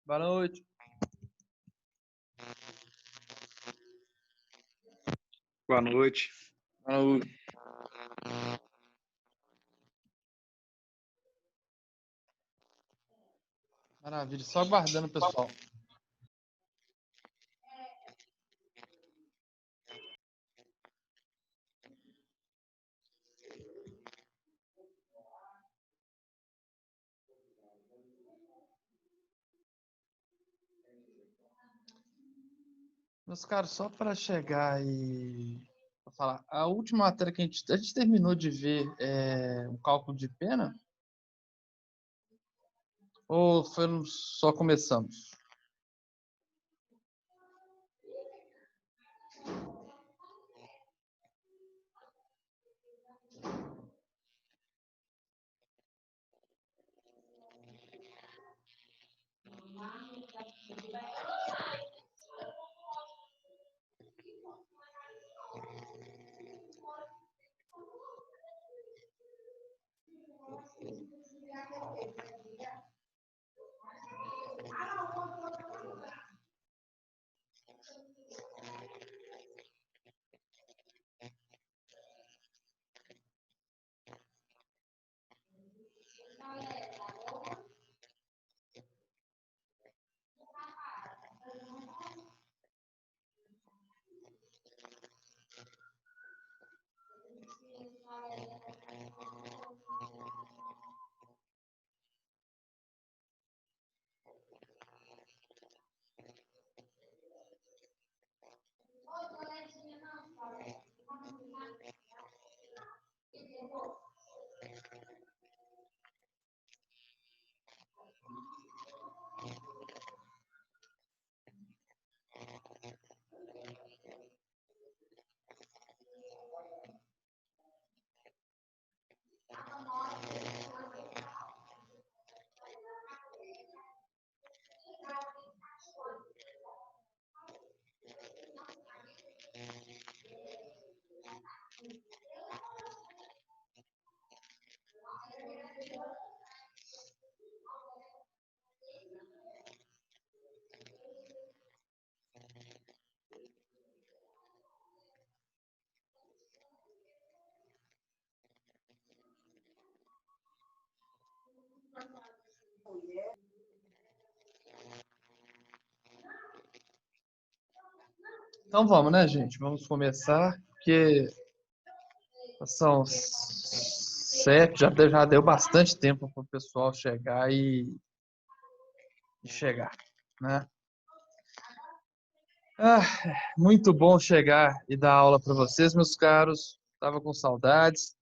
Boa noite. Boa noite. Boa noite. Maravilha, só aguardando o pessoal. Meus caros, só para chegar e pra falar, a última matéria que a gente terminou de ver o cálculo de pena? Ou só começamos? Então vamos, né, gente? Vamos começar, porque são 7, já deu bastante tempo para o pessoal chegar e chegar, né? Ah, muito bom chegar e dar aula para vocês, meus caros. Estava com saudades.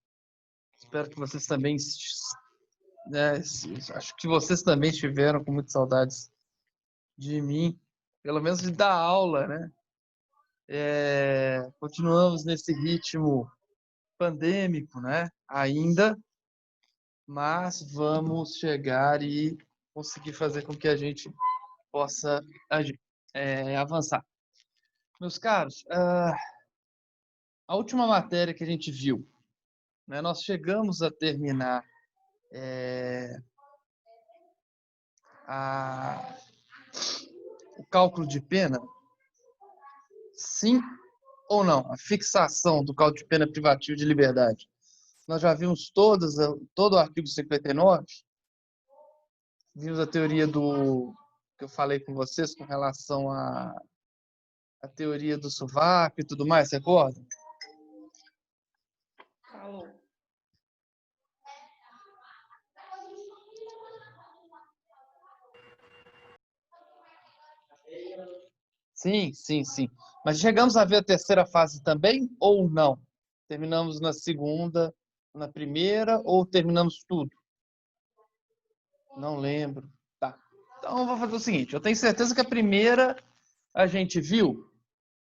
Espero que vocês também, né, acho que vocês também estiveram com muitas saudades de mim, pelo menos de dar aula, né? Continuamos nesse ritmo pandêmico, né? Ainda, mas vamos chegar e conseguir fazer com que a gente possa avançar. Meus caros, a última matéria que a gente viu, né, nós chegamos a terminar o cálculo de pena, sim ou não? A fixação do cálculo de pena privativo de liberdade. Nós já vimos todo o artigo 59, vimos a teoria que eu falei com vocês com relação à teoria do sovaco e tudo mais, você recorda? Falou. Sim, sim, sim. Mas chegamos a ver a terceira fase também ou não? Terminamos na segunda, na primeira ou terminamos tudo? Não lembro. Tá. Então eu vou fazer o seguinte, eu tenho certeza que a primeira a gente viu,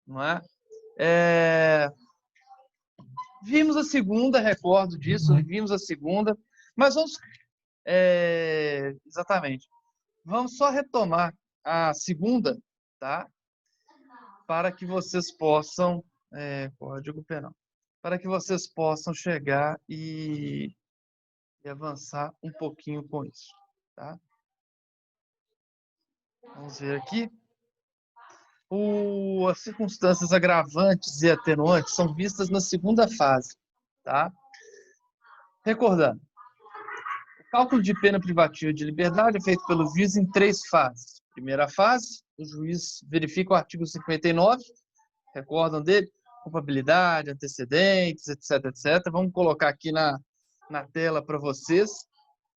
não é? Vimos a segunda, recordo disso, vimos a segunda, mas vamos exatamente. Vamos só retomar a segunda, tá? Para que vocês possam código penal, para que vocês possam chegar e avançar um pouquinho com isso, tá? Vamos ver aqui. As circunstâncias agravantes e atenuantes são vistas na segunda fase, tá? Recordando, o cálculo de pena privativa de liberdade é feito pelo juiz em 3 fases. Primeira fase, o juiz verifica o artigo 59, recordam dele? Culpabilidade, antecedentes, etc, etc. Vamos colocar aqui na tela para vocês,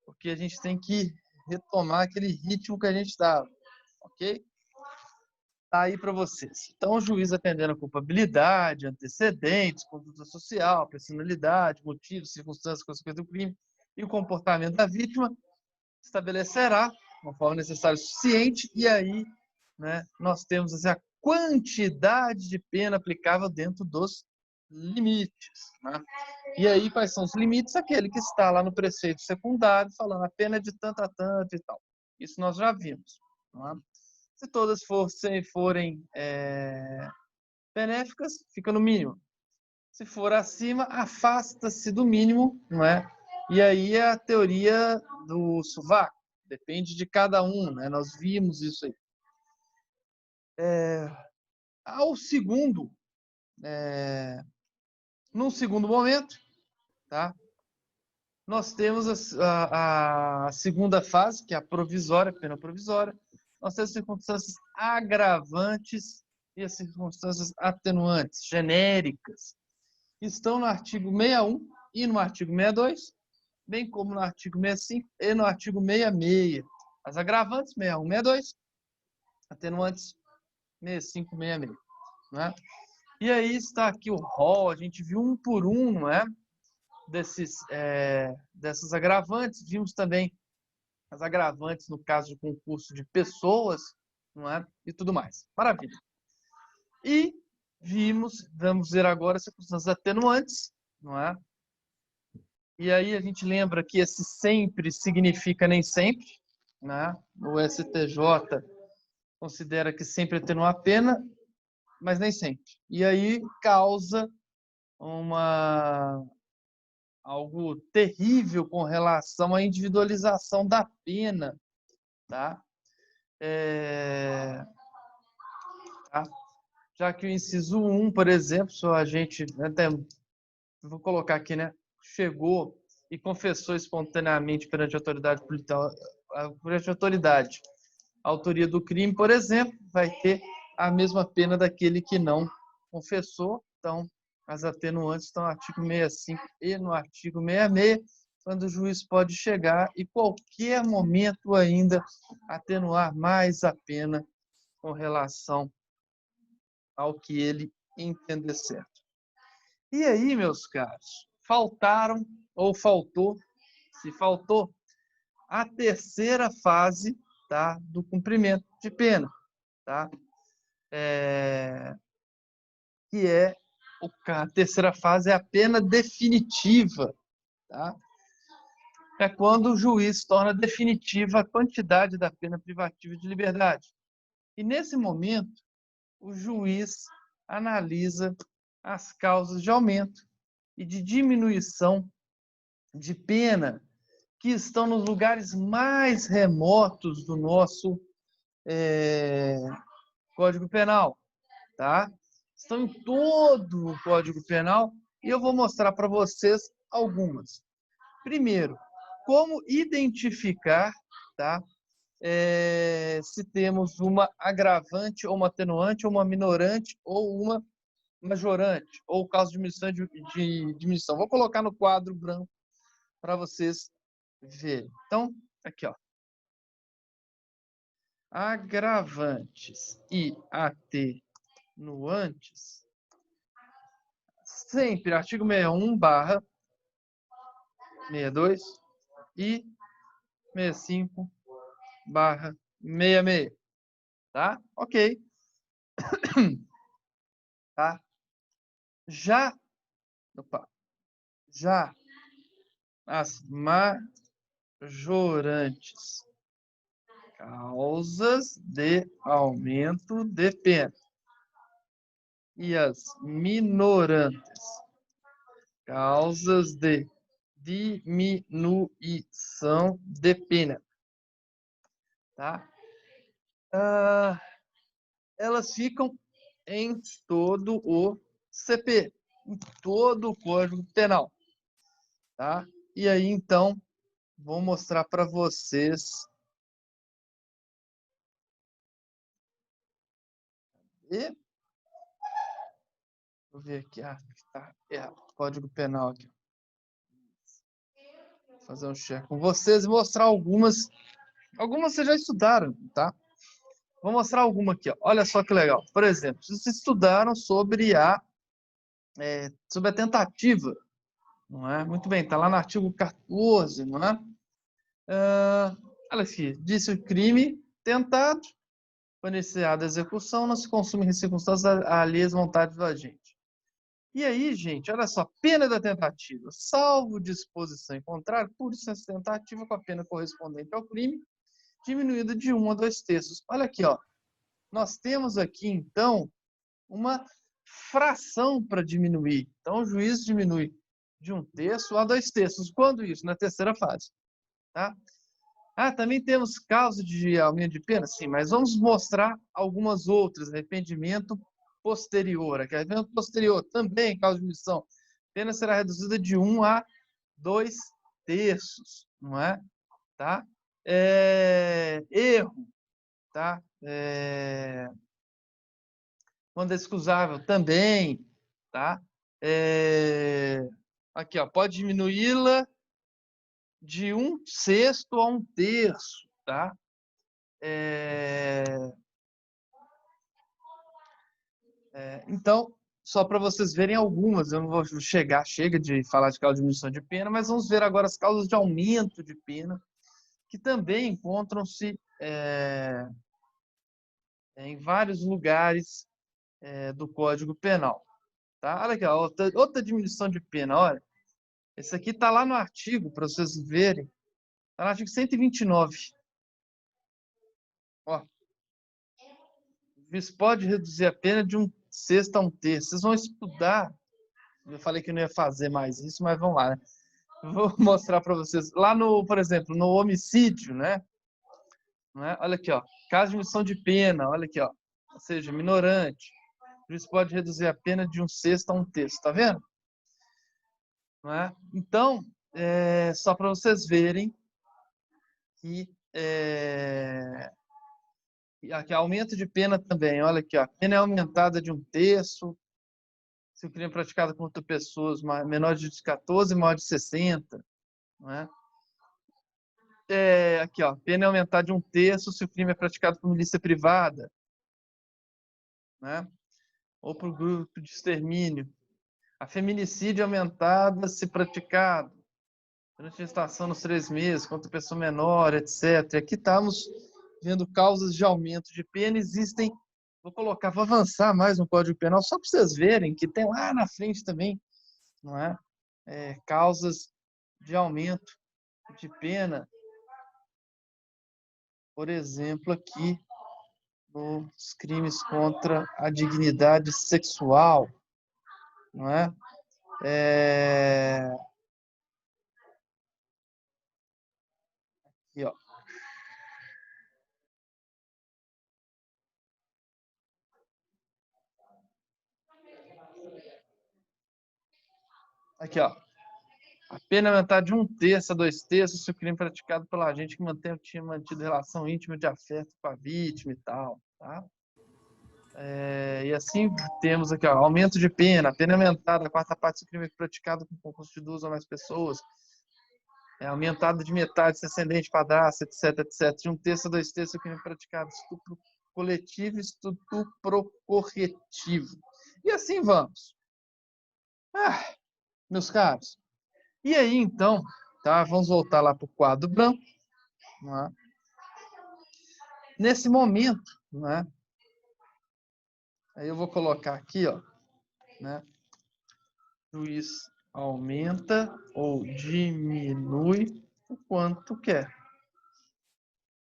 porque a gente tem que retomar aquele ritmo que a gente estava, ok? Tá aí para vocês. Então, o juiz atendendo a culpabilidade, antecedentes, conduta social, personalidade, motivos, circunstâncias, consequências do crime e o comportamento da vítima, estabelecerá, conforme necessário, suficiente, e aí, né, nós temos assim, a quantidade de pena aplicável dentro dos limites. Né? E aí, quais são os limites? Aquele que está lá no preceito secundário, falando a pena é de tanto a tanto e tal. Isso nós já vimos. Não é? Se todas forem benéficas, fica no mínimo. Se for acima, afasta-se do mínimo, não é? E aí é a teoria do sovaco. Depende de cada um, né? Nós vimos isso aí. Ao segundo, num segundo momento, tá? Nós temos a segunda fase, que é a provisória, pena provisória. Nós temos circunstâncias agravantes e as circunstâncias atenuantes, genéricas, que estão no artigo 61 e no artigo 62, bem como no artigo 65 e no artigo 66. As agravantes, 61, 62, atenuantes, 65, 66. Né? E aí está aqui o rol, a gente viu um por um, não é? Dessas agravantes. Vimos também as agravantes no caso de concurso de pessoas, não é? E tudo mais. Maravilha. E vamos ver agora as circunstâncias atenuantes, não é? E aí a gente lembra que esse sempre significa nem sempre, né? O STJ considera que sempre atenua a pena, mas nem sempre. E aí causa algo terrível com relação à individualização da pena, tá? Tá? Já que o inciso 1, por exemplo, só a gente, até vou colocar aqui, né? Chegou e confessou espontaneamente perante a autoridade policial, a autoria do crime, por exemplo, vai ter a mesma pena daquele que não confessou. Então, as atenuantes estão no artigo 65 e no artigo 66, quando o juiz pode chegar e qualquer momento ainda atenuar mais a pena com relação ao que ele entender certo. E aí, meus caros, faltaram ou faltou, se faltou, a terceira fase, tá, do cumprimento de pena, tá? Que é a terceira fase é a pena definitiva, tá? É quando o juiz torna definitiva a quantidade da pena privativa de liberdade. E nesse momento, o juiz analisa as causas de aumento e de diminuição de pena que estão nos lugares mais remotos do nosso Código Penal, tá? Estão em todo o Código Penal e eu vou mostrar para vocês algumas. Primeiro, como identificar, tá? Se temos uma agravante ou uma atenuante ou uma minorante ou uma majorante ou caso de diminuição. Vou colocar no quadro branco para vocês verem. Então, aqui, ó. Agravantes e atenuantes. Sempre artigo 61/62 e 65/66. Tá? Ok. Tá? Já as majorantes, causas de aumento de pena, e as minorantes, causas de diminuição de pena. Tá? Elas ficam em todo o CP, em todo o Código Penal. Tá? E aí, então, vou mostrar para vocês. Vou ver aqui. Tá. Código Penal aqui. Vou fazer um check com vocês e mostrar algumas. Algumas vocês já estudaram, tá? Vou mostrar alguma aqui. Ó. Olha só que legal. Por exemplo, vocês estudaram sobre a tentativa. Não é? Muito bem, está lá no artigo 14, não é? Olha aqui. Disse o crime tentado, foi iniciada a execução, não se consume em circunstâncias alheias à vontade do agente. E aí, gente, olha só, pena da tentativa. Salvo disposição em contrário, por licença tentativa com a pena correspondente ao crime, diminuída de 1 a 2 terços. Olha aqui, ó. Nós temos aqui, então, uma fração para diminuir. Então, o juiz diminui de 1 terço a 2 terços. Quando isso? Na terceira fase. Tá? Também temos causa de aumento de pena? Sim, mas vamos mostrar algumas outras. Arrependimento posterior. Arrependimento posterior também, causa de diminuição. A pena será reduzida de 1 a 2 terços. Não é? Tá? Erro. Tá? Quando é excusável também. Tá? Aqui, ó, pode diminuí-la de 1 sexto a 1 terço, tá? Então, só para vocês verem algumas, eu não vou chega de falar de causa de diminuição de pena, mas vamos ver agora as causas de aumento de pena, que também encontram-se em vários lugares do Código Penal. Tá? Olha aqui, ó, outra diminuição de pena, olha. Esse aqui está lá no artigo, para vocês verem. Está no artigo 129. Ó. O juiz pode reduzir a pena de 1 sexto a 1 terço. Vocês vão estudar. Eu falei que não ia fazer mais isso, mas vamos lá, né? Vou mostrar para vocês. Lá no, por exemplo, no homicídio, né? Olha aqui, ó. Caso de diminuição de pena, olha aqui, ó. Ou seja, minorante. O juiz pode reduzir a pena de 1 sexto a 1 terço. Tá vendo? Não é? Então, só para vocês verem que aqui, aumento de pena também. Olha aqui, ó. A pena é aumentada de 1 terço. Se o crime é praticado contra pessoas menores de 14 e maiores de 60. Não é? Aqui, ó. A pena é aumentada de 1 terço se o crime é praticado por milícia privada. Né? Ou por grupo de extermínio. A feminicídio é aumentada se praticado durante a gestação nos 3 meses, contra pessoa menor, etc. E aqui estamos vendo causas de aumento de pena. Existem, vou avançar mais no Código Penal, só para vocês verem que tem lá na frente também, não é? Causas de aumento de pena. Por exemplo, aqui, nos crimes contra a dignidade sexual, não é? Aqui, ó. Aqui, ó. A pena aumentar de 1 terço a 2 terços se o crime praticado pelo agente que tinha mantido relação íntima de afeto com a vítima e tal, tá? E assim temos aqui, ó, aumento de pena. A pena aumentada, a quarta parte se o crime é praticado com concurso de 2 ou mais pessoas. Aumentada de metade, se ascendente, padrasto, etc, etc. De 1 terço a 2 terços, o crime praticado, estupro coletivo, estupro corretivo. E assim vamos. Meus caros. E aí, então, tá? Vamos voltar lá para o quadro branco. Né? Nesse momento, né? Aí eu vou colocar aqui, ó, né? Juiz aumenta ou diminui o quanto quer.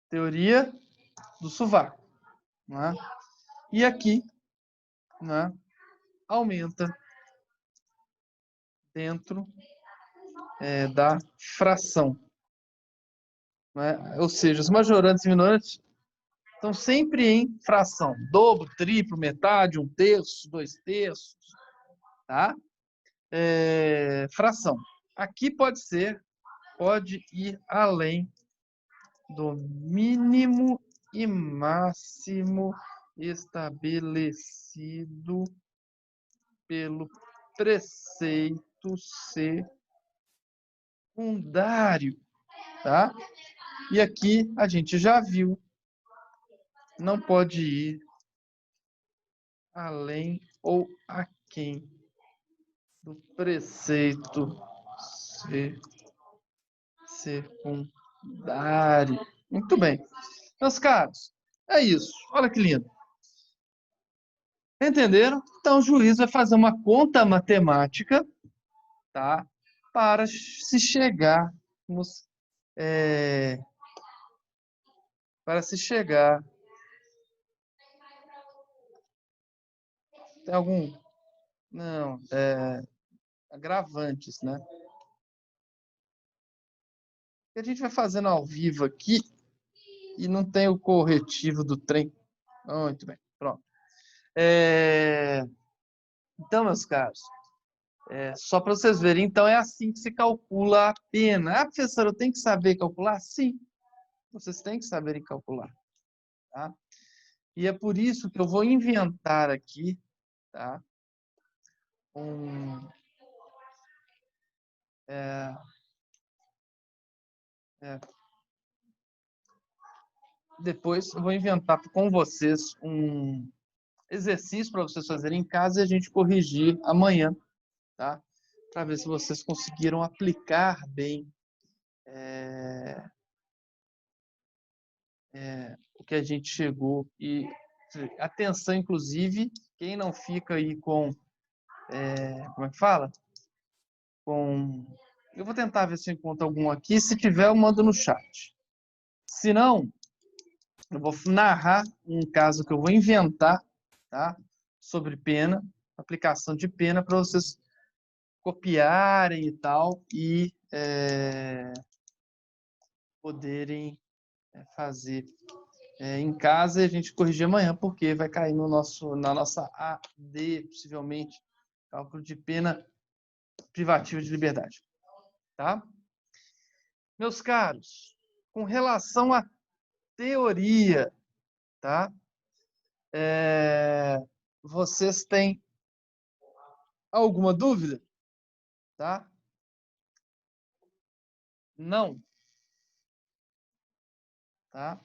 Teoria do sovaco. Né? E aqui, né, aumenta dentro da fração. Né? Ou seja, os majorantes e minorantes estão sempre em fração. Dobro, triplo, metade, 1/3, 2/3, tá? Fração. Aqui pode ir além do mínimo e máximo estabelecido pelo preceito secundário, tá? E aqui a gente já viu, não pode ir além ou aquém do preceito secundário. Muito bem. Meus caros, é isso. Olha que lindo. Entenderam? Então, o juiz vai fazer uma conta matemática, tá? Para se chegar nos, para se chegar. Tem algum? Não, agravantes, né? A gente vai fazendo ao vivo aqui e não tem o corretivo do trem. Muito bem, pronto. Então, meus caros, só para vocês verem, então é assim que se calcula a pena. Ah, professor, eu tenho que saber calcular? Sim, vocês têm que saberem calcular, tá? E é por isso que eu vou inventar aqui, tá? Um, depois eu vou inventar com vocês um exercício para vocês fazerem em casa e a gente corrigir amanhã, tá? Para ver se vocês conseguiram aplicar bem o que a gente chegou. E atenção, inclusive, quem não fica aí com, como é que fala? Eu vou tentar ver se eu encontro algum aqui. Se tiver, eu mando no chat. Se não, eu vou narrar um caso que eu vou inventar, tá? Sobre pena, aplicação de pena, para vocês copiarem e tal e poderem fazer em casa e a gente corrigir amanhã, porque vai cair na nossa AD, possivelmente, cálculo de pena privativa de liberdade. Tá? Meus caros, com relação à teoria, tá? Vocês têm alguma dúvida? Tá? Não? Tá?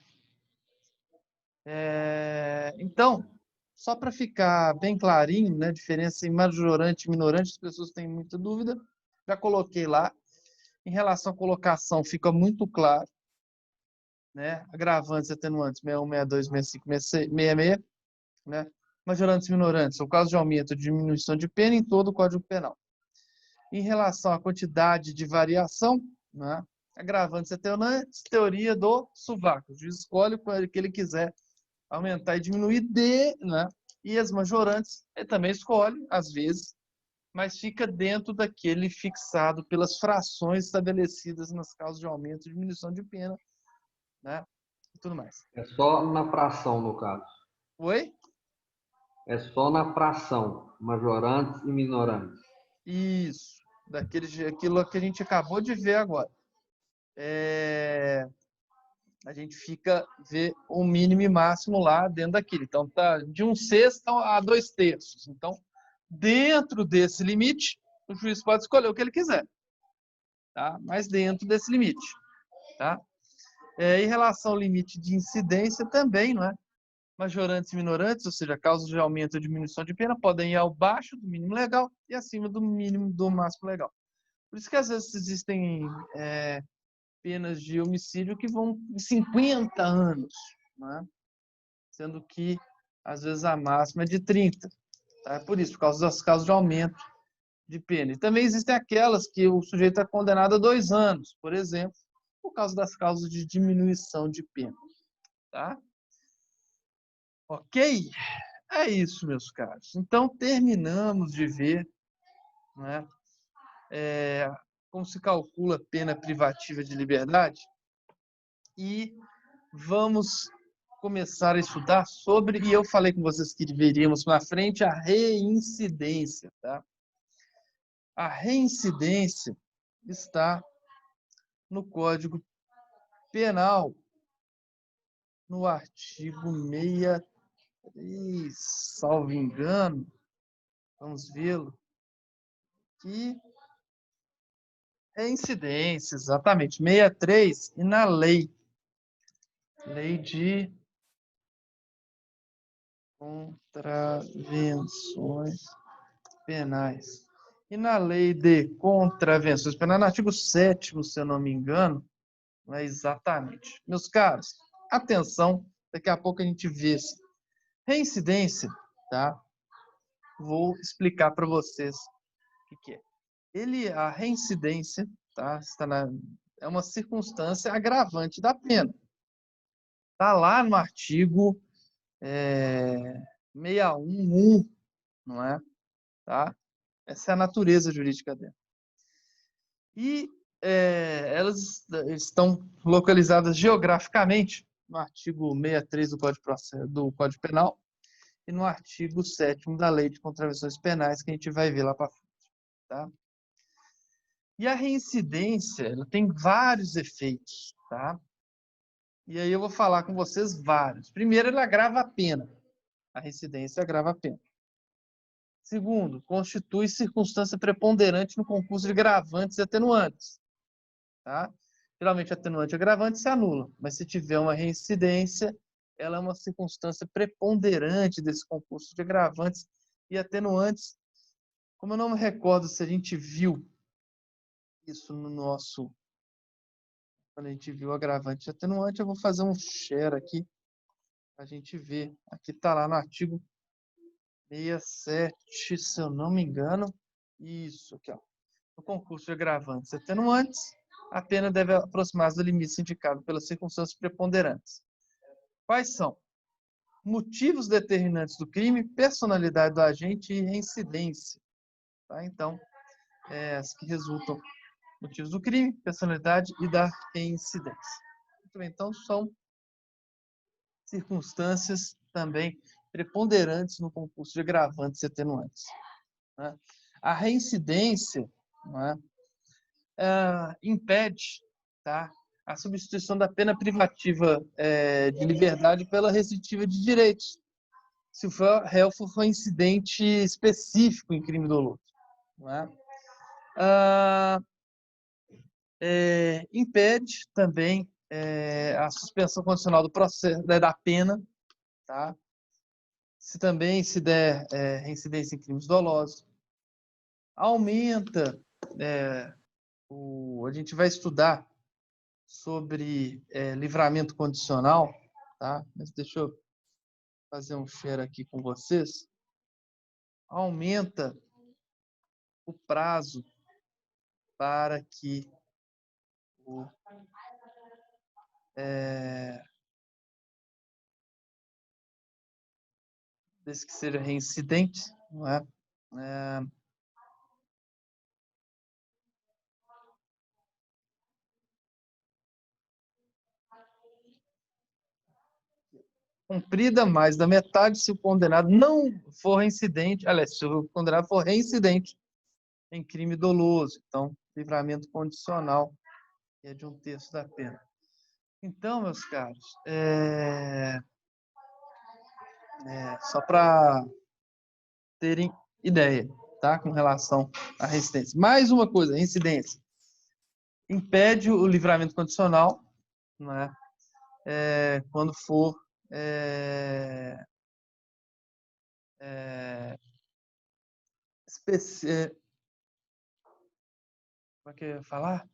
Então, só para ficar bem clarinho, né, diferença em majorante e minorante, as pessoas têm muita dúvida, já coloquei lá. Em relação à colocação, fica muito claro, né? Agravantes e atenuantes, 61, 62, 65, 66, né? Majorantes e minorantes, o caso de aumento ou diminuição de pena em todo o Código Penal. Em relação à quantidade de variação, né? Agravantes e atenuantes, teoria do sovaco. O juiz escolhe o que ele quiser aumentar e diminuir né? E as majorantes, ele também escolhe, às vezes, mas fica dentro daquele fixado pelas frações estabelecidas nas causas de aumento e diminuição de pena, né? E tudo mais. É só na fração, no caso. Oi? É só na fração, majorantes e minorantes. Isso. Aquilo que a gente acabou de ver agora. A gente vê o mínimo e máximo lá dentro daquilo. Então, tá de 1/6 a 2/3. Então, dentro desse limite, o juiz pode escolher o que ele quiser. Tá? Mas dentro desse limite. Tá? Em relação ao limite de incidência também, não é? Majorantes e minorantes, ou seja, causas de aumento ou diminuição de pena, podem ir abaixo do mínimo legal e acima do mínimo do máximo legal. Por isso que às vezes existem penas de homicídio que vão em 50 anos, né? Sendo que às vezes a máxima é de 30. Tá? Por isso, por causa das causas de aumento de pena. E também existem aquelas que o sujeito é condenado a 2 anos, por exemplo, por causa das causas de diminuição de pena. Tá? Ok? É isso, meus caros. Então, terminamos de ver, né, como se calcula pena privativa de liberdade e vamos começar a estudar sobre, e eu falei com vocês que veríamos na frente, a reincidência. Tá? A reincidência está no Código Penal, no artigo 63, salvo engano, vamos vê-lo, que reincidência, exatamente, 63, e na lei de contravenções penais. E na lei de contravenções penais, no artigo 7º, se eu não me engano, não é exatamente. Meus caros, atenção, daqui a pouco a gente vê isso. Reincidência, tá? Vou explicar para vocês o que é. A reincidência, tá? É uma circunstância agravante da pena. Está lá no artigo 611, não é? Tá? Essa é a natureza jurídica dela. E elas estão localizadas geograficamente no artigo 63 do Código Penal e no artigo 7º da Lei de Contravenções Penais, que a gente vai ver lá para frente. Tá? E a reincidência, ela tem vários efeitos. Tá? E aí eu vou falar com vocês vários. Primeiro, ele agrava a pena. A reincidência agrava a pena. Segundo, constitui circunstância preponderante no concurso de agravantes e atenuantes. Tá? Geralmente, atenuante e agravante se anula, mas se tiver uma reincidência, ela é uma circunstância preponderante desse concurso de agravantes e atenuantes. Como eu não me recordo se a gente viu isso no nosso... Quando a gente viu agravante e atenuante, eu vou fazer um share aqui para a gente ver. Aqui está lá no artigo 67, se eu não me engano. Isso aqui, ó. No concurso de agravantes e atenuantes, a pena deve aproximar-se do limite indicado pelas circunstâncias preponderantes. Quais são? Motivos determinantes do crime, personalidade do agente e reincidência. Tá? Então, as que resultam motivos do crime, personalidade e da reincidência. Muito bem, então, são circunstâncias também preponderantes no concurso de agravantes e atenuantes. Né? A reincidência, né, impede, tá, a substituição da pena privativa de liberdade pela restritiva de direitos, se o réu for reincidente específico em crime doloso. Né? Impede também a suspensão condicional do processo, da pena, tá? Se der reincidência em crimes dolosos. Aumenta, a gente vai estudar sobre livramento condicional, tá? Mas deixa eu fazer um share aqui com vocês. Aumenta o prazo para que desde que seja reincidente, não é? Cumprida mais da metade se o condenado não for reincidente, aliás, se o condenado for reincidente em crime doloso. Então, livramento condicional é de 1/3 da pena. Então, meus caros, só para terem ideia, tá? Com relação à reincidência. Mais uma coisa, reincidência. Impede o livramento condicional, né? Quando for como é que eu ia falar?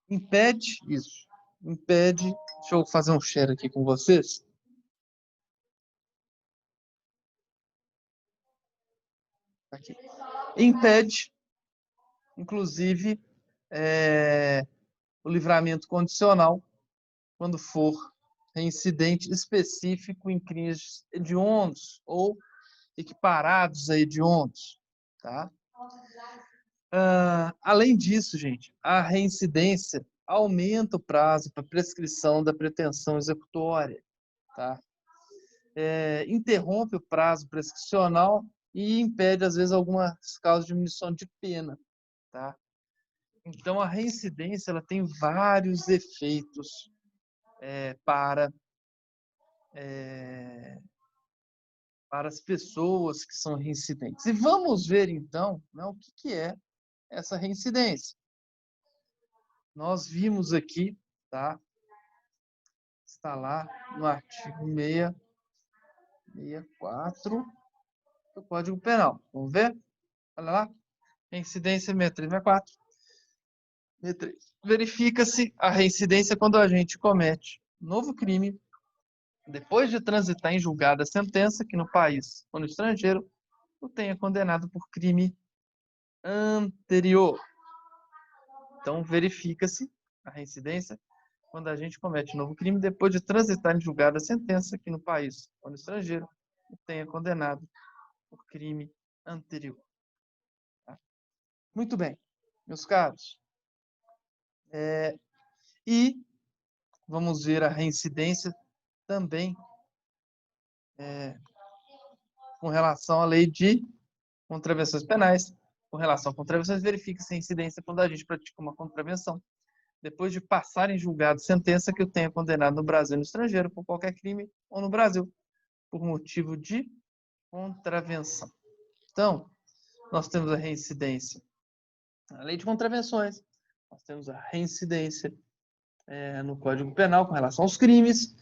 Impede isso. Impede. Deixa eu fazer um share aqui com vocês. Aqui. Impede, inclusive, o livramento condicional quando for reincidente específico em crimes hediondos ou equiparados a hediondos, tá? Além disso, gente, a reincidência aumenta o prazo para prescrição da pretensão executória, tá? Interrompe o prazo prescricional e impede, às vezes, algumas causas de diminuição de pena, tá? Então, a reincidência ela tem vários efeitos para as pessoas que são reincidentes. E vamos ver, então, né, o que é essa reincidência. Nós vimos aqui, tá? Está lá no artigo 664 do Código Penal. Vamos ver? Olha lá. Reincidência 6364. 63. Verifica-se a reincidência quando a gente comete novo crime depois de transitar em julgada a sentença que no país ou no estrangeiro o tenha condenado por crime anterior. Então, verifica-se a reincidência quando a gente comete novo crime depois de transitar em julgada a sentença que no país ou no estrangeiro o tenha condenado por crime anterior. Tá? Muito bem, meus caros. E vamos ver a reincidência também com relação à lei de contravenções penais. Com relação a contravenções, verifica-se a incidência quando a gente pratica uma contravenção depois de passar em julgado sentença que o tenha condenado no Brasil e no estrangeiro por qualquer crime ou no Brasil por motivo de contravenção. Então, nós temos a reincidência na lei de contravenções, nós temos a reincidência no Código Penal com relação aos crimes,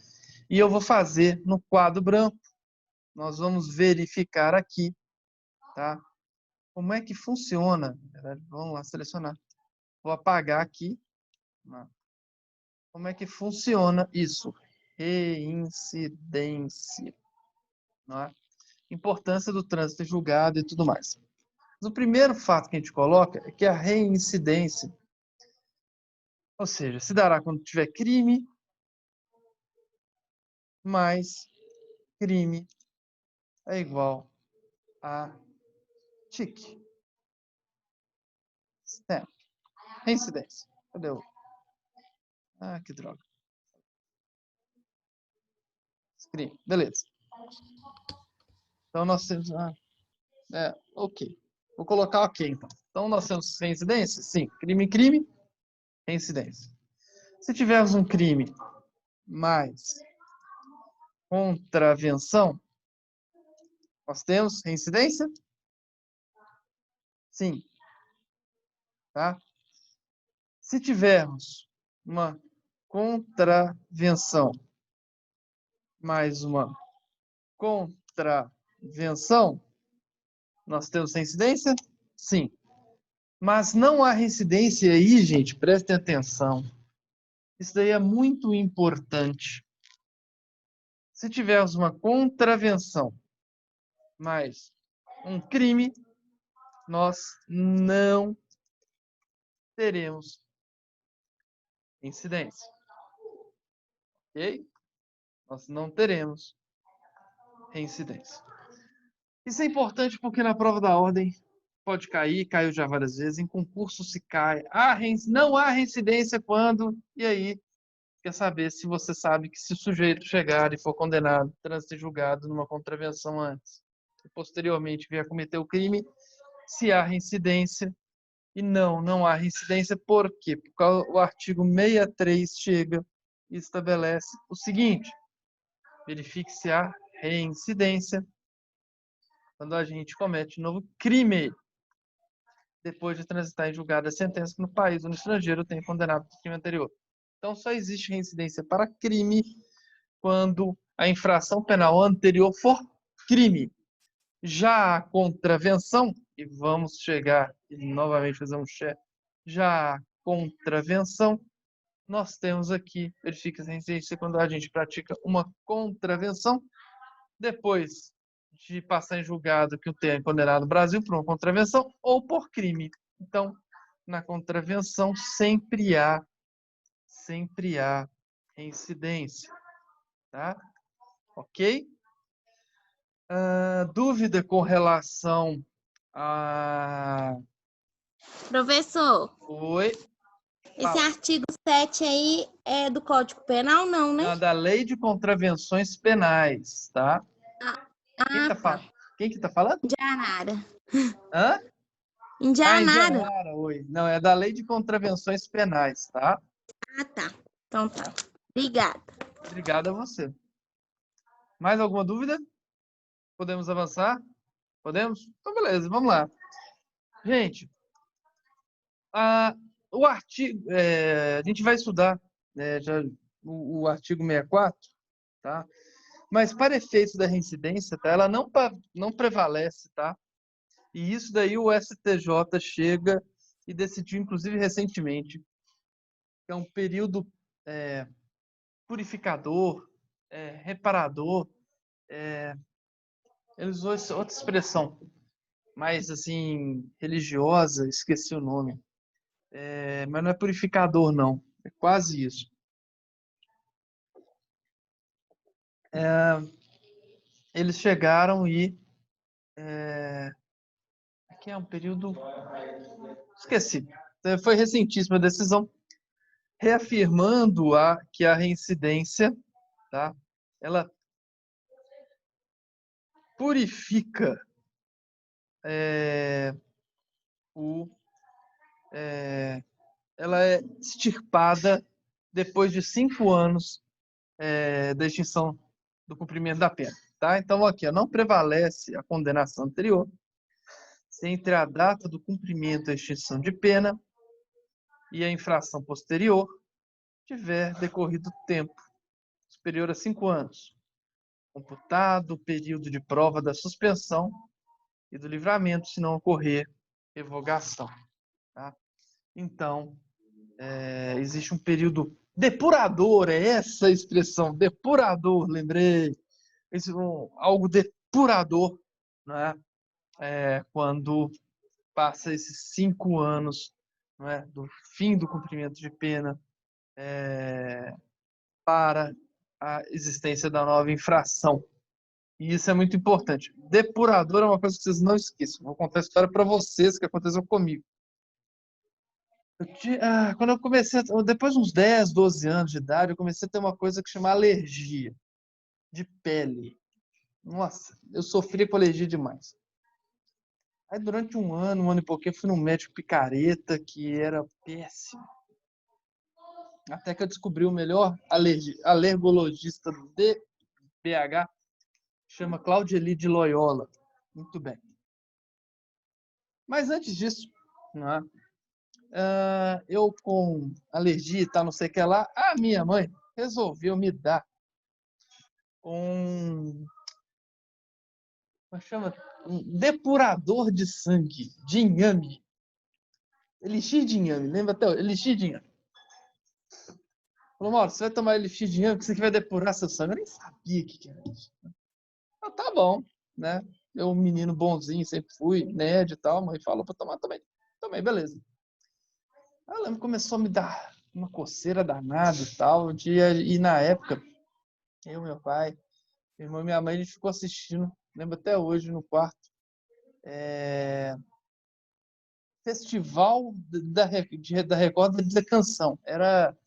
e eu vou fazer no quadro branco. Nós vamos verificar aqui, tá? Como é que funciona? Vamos lá selecionar. Vou apagar aqui. Como é que funciona isso? Reincidência. Não é? Importância do trânsito julgado e tudo mais. Mas o primeiro fato que a gente coloca é que a reincidência, ou seja, se dará quando tiver crime mais crime é igual a TIC. Stamp. Reincidência. Cadê o... que droga. Crime. Beleza. Então nós temos... ok. Vou colocar ok, então. Então nós temos reincidência? Sim. Crime, reincidência. Se tivermos um crime mais contravenção, nós temos reincidência? Sim. Tá? Se tivermos uma contravenção mais uma contravenção, nós temos reincidência? Sim. Mas não há reincidência aí, gente, prestem atenção. Isso daí é muito importante. Se tivermos uma contravenção mais um crime, nós não teremos incidência. Ok? Nós não teremos reincidência. Isso é importante porque na prova da ordem pode cair, caiu já várias vezes, em concurso se cai. Não há reincidência quando, e aí? Quer saber se você sabe que se o sujeito chegar e for condenado, trânsito e julgado numa contravenção antes, e posteriormente vier cometer o crime, se há reincidência. E não há reincidência, por quê? Porque o artigo 63 chega e estabelece o seguinte: verifique se há reincidência quando a gente comete novo crime, depois de transitar em julgada a sentença que no país ou no estrangeiro tenha condenado por crime anterior. Então, só existe reincidência para crime quando a infração penal anterior for crime. Já a contravenção, e vamos chegar e novamente fazer um check, já a contravenção, nós temos aqui, verifica a reincidência quando a gente pratica uma contravenção, depois de passar em julgado que o tenha condenado no Brasil por uma contravenção ou por crime. Então, na contravenção sempre há reincidência, tá? Ok? Dúvida com relação a... Professor, Oi? esse Fala. artigo 7 aí é do Código Penal, não, né? Não, da Lei de Contravenções Penais, tá? Quem Ah, tá tá. falando? Quem que tá falando? Indianara. Hã? Indianara. Indianara, oi. Não, é da Lei de Contravenções Penais, tá? Ah, tá. Então tá. Obrigada. Obrigado a você. Mais alguma dúvida? Podemos avançar? Podemos? Então, beleza, vamos lá. Gente, o artigo, a gente vai estudar já o artigo 64, tá? Mas para efeitos da reincidência, tá? Ela não prevalece, tá? E isso daí o STJ chega e decidiu, inclusive recentemente, que é um período purificador, reparador. Ele usou outra expressão, mais assim, religiosa, esqueci o nome. Mas não é purificador, não. É quase isso. Eles chegaram e... aqui é um período... Esqueci. Foi recentíssima a decisão, reafirmando que a reincidência, tá? Ela purifica ela é extirpada depois de 5 anos da extinção do cumprimento da pena. Tá? Então, aqui, ó, não prevalece a condenação anterior se entre a data do cumprimento da extinção de pena e a infração posterior tiver decorrido tempo superior a 5 anos, computado o período de prova da suspensão e do livramento, se não ocorrer revogação. Tá? Então, existe um período depurador, é essa a expressão, depurador, lembrei. Algo depurador, né? Quando passa esses 5 anos, né, do fim do cumprimento de pena para a existência da nova infração. E isso é muito importante. Depurador é uma coisa que vocês não esqueçam. Vou contar a história para vocês que aconteceu comigo. Quando eu comecei, depois de uns 10, 12 anos de idade, eu comecei a ter uma coisa que chama alergia de pele. Nossa, eu sofria com alergia demais. Aí durante um ano e pouquinho, eu fui num médico picareta que era péssimo. Até que eu descobri o melhor alergologista de BH, chama Claudieli de Loyola. Muito bem. Mas antes disso, né, eu com alergia e tal, não sei o que lá, a minha mãe resolveu me dar um depurador de sangue, de inhame. Elixir de inhame, lembra até? Elixir de inhame. Falou, Mauro, você vai tomar elixir de inhame, que isso aqui vai depurar seu sangue. Eu nem sabia o que era isso. Tá bom, né? Eu, um menino bonzinho, sempre fui, nerd e tal, a mãe falou pra tomar também. Tomei, beleza. Aí eu lembro que começou a me dar uma coceira danada e tal. E na época, eu, meu pai, meu irmão e minha mãe, a gente ficou assistindo, lembro até hoje, no quarto, festival da Record da Canção. Era,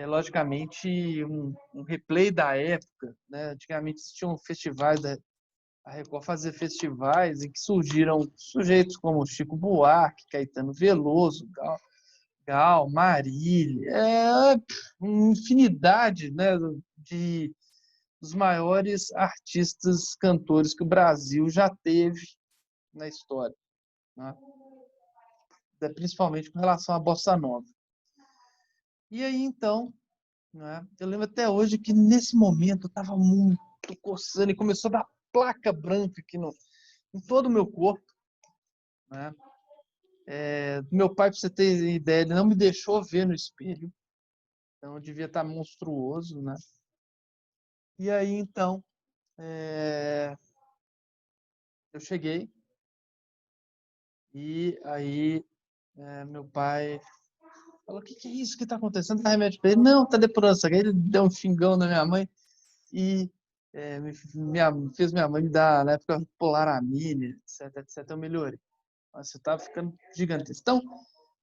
logicamente, um replay da época, né? Antigamente existiam festivais, a Record fazia festivais em que surgiram sujeitos como Chico Buarque, Caetano Veloso, Gal, Marília, uma infinidade, né, dos maiores artistas, cantores que o Brasil já teve na história, né? Principalmente com relação à bossa nova. E aí, então, né, eu lembro até hoje que nesse momento eu estava muito coçando e começou a dar placa branca aqui em todo o meu corpo, né? Meu pai, para você ter ideia, ele não me deixou ver no espelho, então eu devia estar monstruoso, né? E aí, então, eu cheguei e aí meu pai falou, o que é isso que está acontecendo? Tá remédio para ele? Não, tá depurando sangue. Aí ele deu um xingão na minha mãe e fez minha mãe me dar, na época, polaramine, etc, etc, eu melhorei. Nossa, eu tava ficando gigantesco. Então,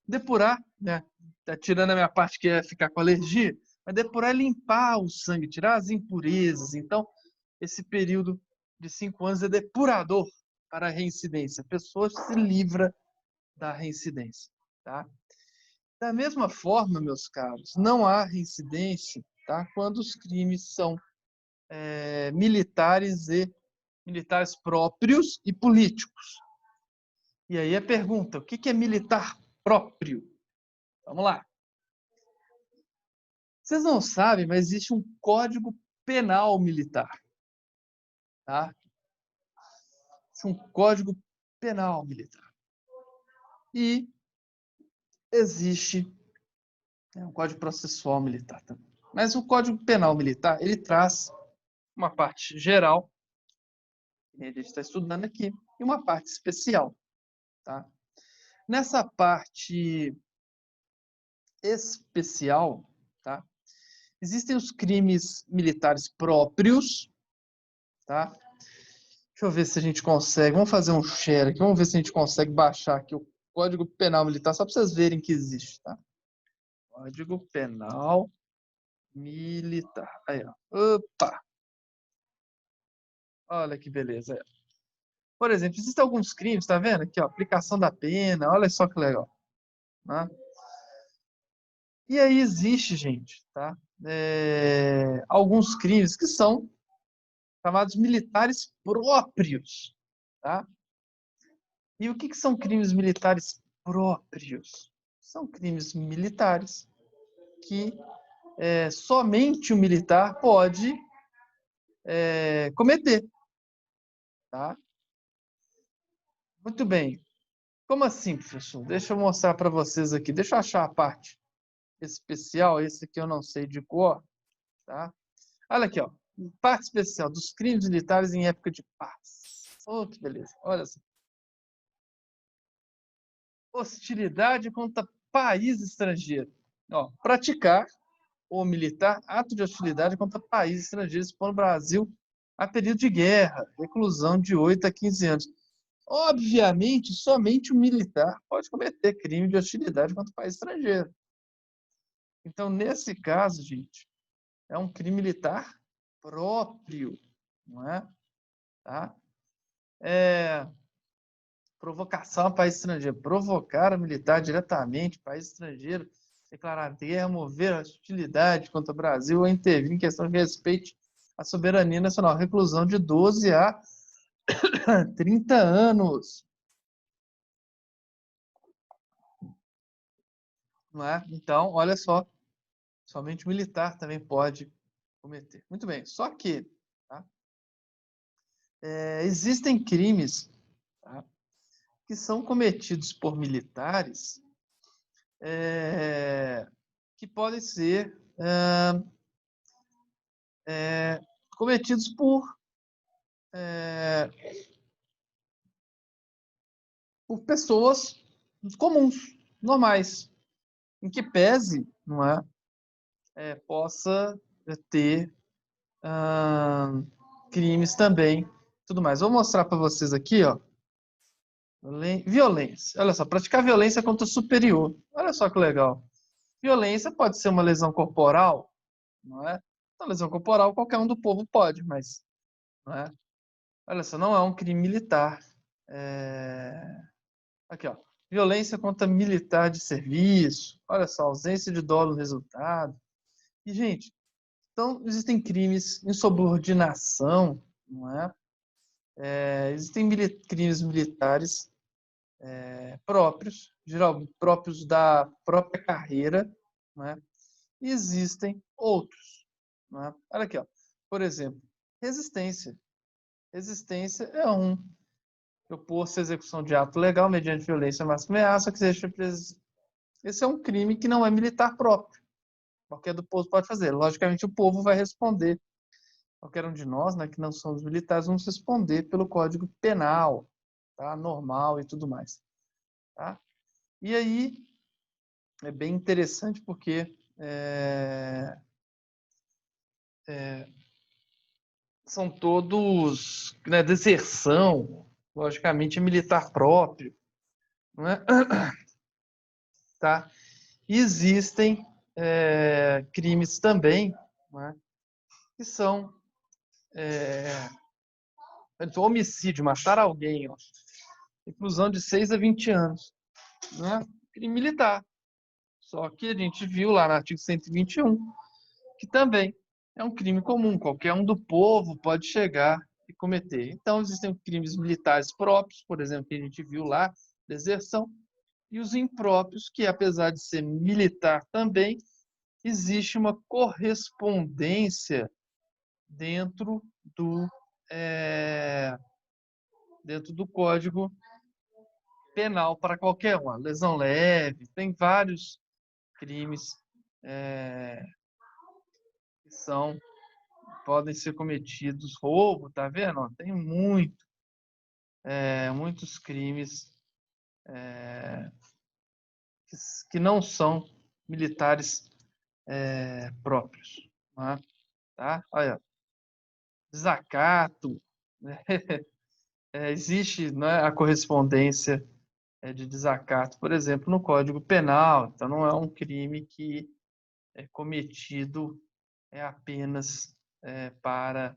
depurar, né? Tá tirando a minha parte que é ficar com alergia, mas depurar é limpar o sangue, tirar as impurezas. Então, esse período de 5 anos é depurador para a reincidência. A pessoa se livra da reincidência, tá? Da mesma forma, meus caros, não há reincidência, tá? Quando os crimes são militares próprios e políticos. E aí a pergunta, o que é militar próprio? Vamos lá. Vocês não sabem, mas existe um Código Penal Militar, tá? Existe um Código Penal Militar. E existe um Código Processual Militar também. Mas o Código Penal Militar, ele traz uma parte geral, que a gente está estudando aqui, e uma parte especial, tá? Nessa parte especial, tá? Existem os crimes militares próprios, tá? Deixa eu ver se a gente consegue. Vamos fazer um share aqui. Vamos ver se a gente consegue baixar aqui o Código Penal Militar, só para vocês verem que existe, tá? Código Penal Militar. Aí, ó. Opa! Olha que beleza. Por exemplo, existem alguns crimes, tá vendo? Aqui, ó, aplicação da pena. Olha só que legal. Né? E aí existe, gente, tá? Alguns crimes que são chamados militares próprios, tá? E o que são crimes militares próprios? São crimes militares que somente o militar pode cometer, tá? Muito bem. Como assim, professor? Deixa eu mostrar para vocês aqui. Deixa eu achar a parte especial. Esse aqui eu não sei de cor, tá? Olha aqui, ó. Parte especial dos crimes militares em época de paz. Oh, que beleza. Olha só. Hostilidade contra país estrangeiro. Ó, praticar ou militar ato de hostilidade contra país estrangeiro expondo o Brasil a período de guerra, reclusão de 8 a 15 anos. Obviamente, somente o militar pode cometer crime de hostilidade contra o país estrangeiro. Então, nesse caso, gente, é um crime militar próprio, não é? Tá? Provocação a país estrangeiro. Provocar a militar diretamente, país estrangeiro, declarar guerra, mover hostilidade contra o Brasil ou intervir em questão de respeito à soberania nacional. Reclusão de 12 a 30 anos. Não é? Então, olha só, somente o militar também pode cometer. Muito bem, só que tá? Existem crimes, tá? Que são cometidos por militares que podem ser cometidos por pessoas comuns, normais, em que pese, não é, possa ter crimes também, tudo mais. Vou mostrar para vocês aqui, ó, violência. Olha só, praticar violência contra o superior. Olha só que legal. Violência pode ser uma lesão corporal, não é? Uma lesão corporal qualquer um do povo pode, mas, não é? Olha só, não é um crime militar. Aqui, ó. Violência contra militar de serviço. Olha só, ausência de dolo no resultado. E, gente, então existem crimes em subordinação, não é? Existem crimes militares próprios, próprios da própria carreira, não é? E existem outros, não é? Olha aqui, ó. Por exemplo, resistência. Resistência é opor-se à execução de ato legal mediante violência, máxima ameaça, que seja esse é um crime que não é militar próprio. Qualquer do povo pode fazer. Logicamente, o povo vai responder. Qualquer um de nós, né, que não somos militares, vamos responder pelo Código Penal, tá? Normal e tudo mais. Tá? E aí, é bem interessante porque são todos, né, deserção, logicamente é militar próprio, não é? Tá? Existem crimes também, não é? Que são homicídio, matar alguém, ó, reclusão de 6 a 20 anos, né? Crime militar. Só que a gente viu lá no artigo 121 que também é um crime comum, qualquer um do povo pode chegar e cometer. Então, existem crimes militares próprios, por exemplo, que a gente viu lá, deserção, e os impróprios, que apesar de ser militar também, existe uma correspondência dentro do, é, dentro do Código Penal para qualquer um. Lesão leve, tem vários crimes que podem ser cometidos. Roubo, tá vendo? Tem muitos crimes que não são militares próprios. Tá? Olha, desacato, né? Existe, né, a correspondência de desacato, por exemplo, no Código Penal. Então, não é um crime que é cometido apenas para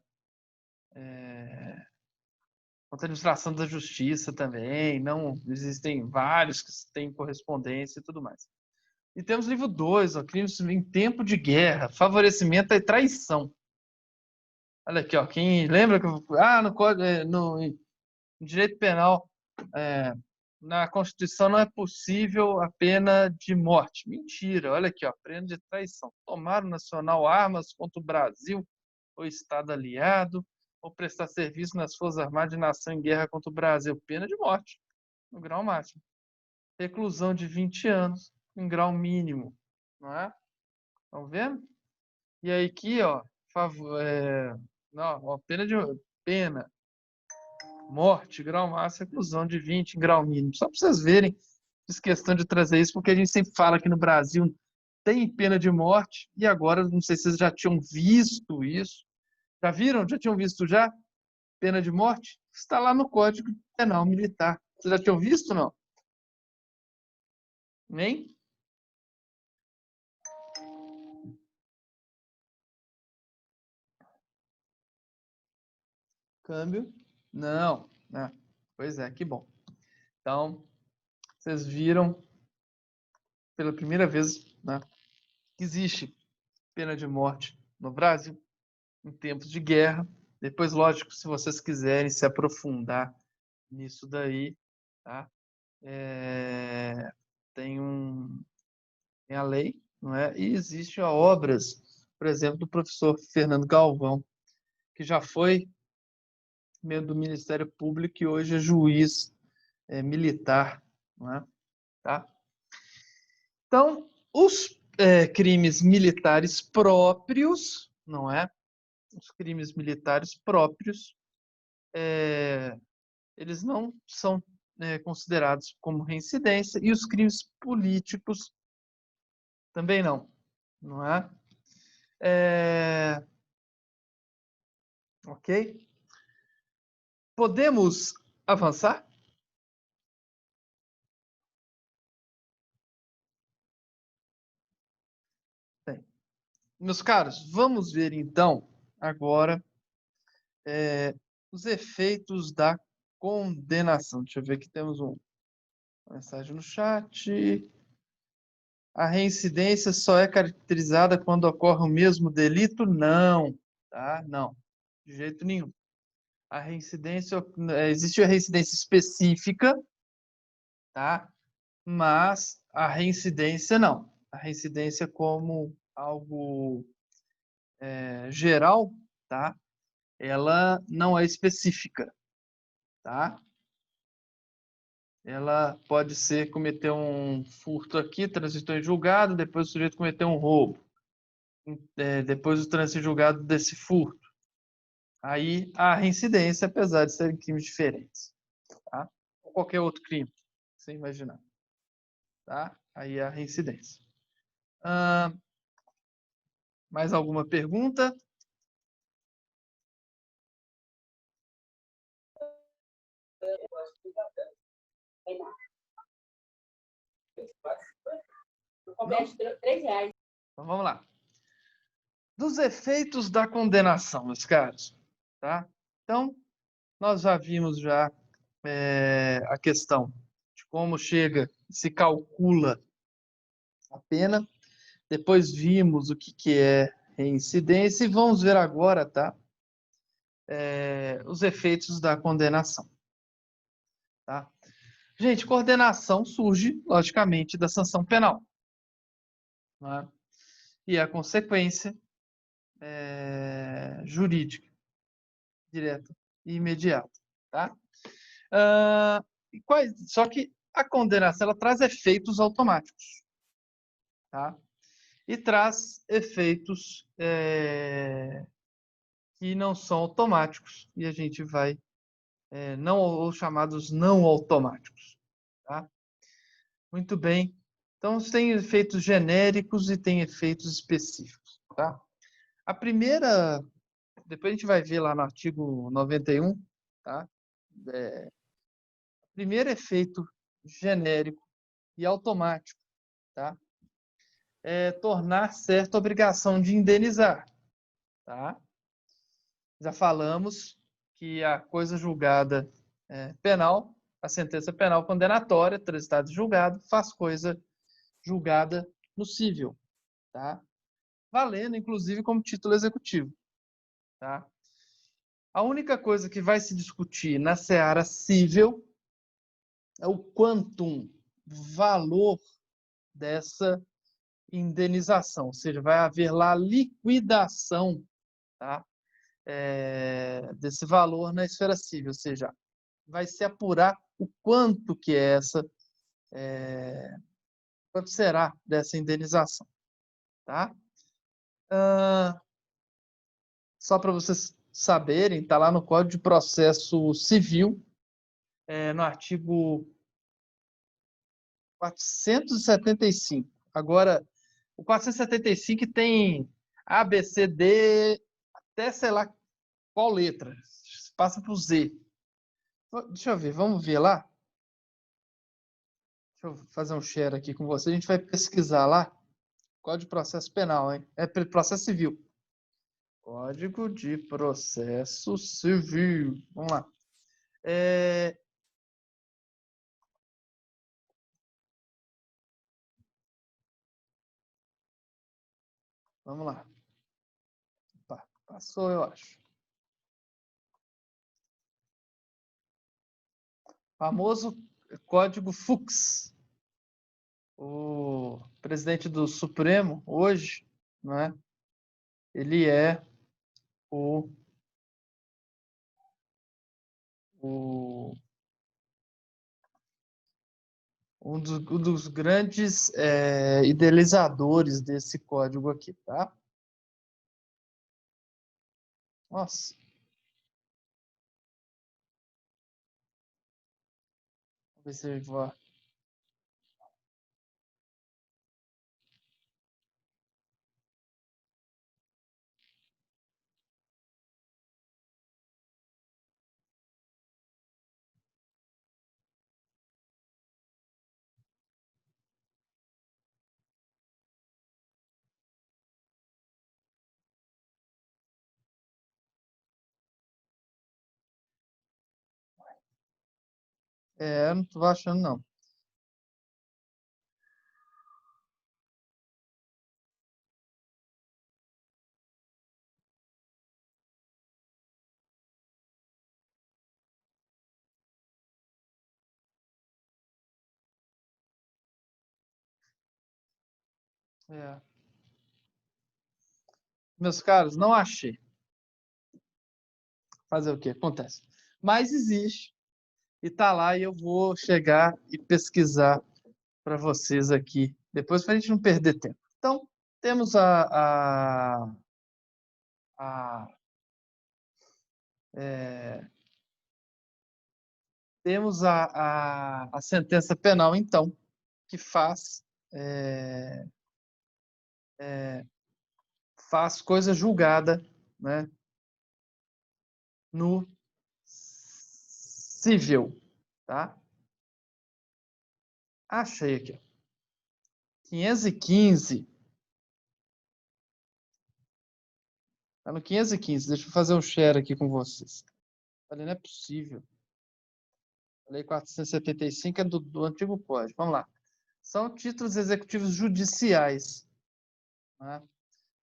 contra a administração da justiça também. Não existem vários que têm correspondência e tudo mais. E temos livro 2, crimes em tempo de guerra, favorecimento e traição. Olha aqui, ó, quem lembra que no direito penal, na Constituição não é possível a pena de morte. Mentira, olha aqui, ó, pena de traição. Tomar o nacional armas contra o Brasil ou Estado aliado, ou prestar serviço nas Forças Armadas de nação em guerra contra o Brasil. Pena de morte, no grau máximo. Reclusão de 20 anos, em grau mínimo. Não é? Estão vendo? E aí aqui, ó, pena, morte, grau máximo, reclusão de 20 em grau mínimo. Só para vocês verem, fiz questão de trazer isso, porque a gente sempre fala que no Brasil tem pena de morte, e agora, não sei se vocês já tinham visto isso. Já viram? Já tinham visto já? Pena de morte? Está lá no Código Penal Militar. Vocês já tinham visto, não? Nem? Câmbio? Não. Pois é, que bom. Então, vocês viram pela primeira vez, né, que existe pena de morte no Brasil em tempos de guerra. Depois, lógico, se vocês quiserem se aprofundar nisso daí, tá? Tem a lei, não é? E existem obras, por exemplo, do professor Fernando Galvão, que já foi membro do Ministério Público e hoje é juiz militar, não é? Tá? Então, os crimes militares próprios, não é? Os crimes militares próprios, eles não são considerados como reincidência, e os crimes políticos também não é? Ok? Podemos avançar? Bem, meus caros, vamos ver então agora os efeitos da condenação. Deixa eu ver aqui, temos uma mensagem no chat. A reincidência só é caracterizada quando ocorre o mesmo delito? Não, tá? Não, de jeito nenhum. A reincidência, existe a reincidência específica, tá? Mas a reincidência não. A reincidência como algo geral, tá? Ela não é específica, tá? Ela pode ser cometer um furto aqui, transitou em julgado, depois o sujeito cometeu um roubo. Depois do trânsito em julgado desse furto. Aí a reincidência, apesar de serem crimes diferentes, tá? Ou qualquer outro crime, sem imaginar, tá? Aí a reincidência. Mais alguma pergunta? Comércio, R$ 3. Então vamos lá. Dos efeitos da condenação, meus caros. Tá? Então, nós já vimos já a questão de como chega, se calcula a pena. Depois vimos o que é reincidência e vamos ver agora, tá? Os efeitos da condenação. Tá? Gente, coordenação surge, logicamente, da sanção penal. Né? E a consequência jurídica, direta e imediata. Tá? Só que a condenação ela traz efeitos automáticos. Tá? E traz efeitos que não são automáticos. E a gente vai, ou chamados não automáticos. Tá? Muito bem. Então, tem efeitos genéricos e tem efeitos específicos. Tá? A primeira, depois a gente vai ver lá no artigo 91, tá? Primeiro efeito genérico e automático, tá? É tornar certa a obrigação de indenizar, tá? Já falamos que a coisa julgada penal, a sentença penal condenatória, transitado e julgado, faz coisa julgada no cível, tá? Valendo, inclusive, como título executivo, tá? A única coisa que vai se discutir na seara cível é o quantum, valor dessa indenização, ou seja, vai haver lá liquidação, tá? Desse valor na esfera civil, ou seja, vai se apurar o quanto que é quanto será dessa indenização, tá? Só para vocês saberem, está lá no Código de Processo Civil, no artigo 475. Agora, o 475 tem A, B, C, D, até sei lá qual letra. Passa para o Z. Deixa eu ver, vamos ver lá? Deixa eu fazer um share aqui com você. A gente vai pesquisar lá. Código de Processo Penal, hein? Processo Civil. Código de Processo Civil. Vamos lá. Vamos lá. Opa, passou, eu acho. Famoso Código Fux. O presidente do Supremo, hoje, né, ele é um dos grandes idealizadores desse código aqui, tá? Nossa. Vamos ver se eu vou... não estou achando, não. Meus caros, não achei. Fazer o quê? Acontece. Mas existe. E tá lá e eu vou chegar e pesquisar para vocês aqui. Depois, para a gente não perder tempo. Então, temos temos a sentença penal, então, que faz coisa julgada, né, no cível, tá? Achei aqui. 515. Tá no 515. Deixa eu fazer um share aqui com vocês. Falei, não é possível. A Lei 475 é do antigo Código. Vamos lá. São títulos executivos judiciais. Né?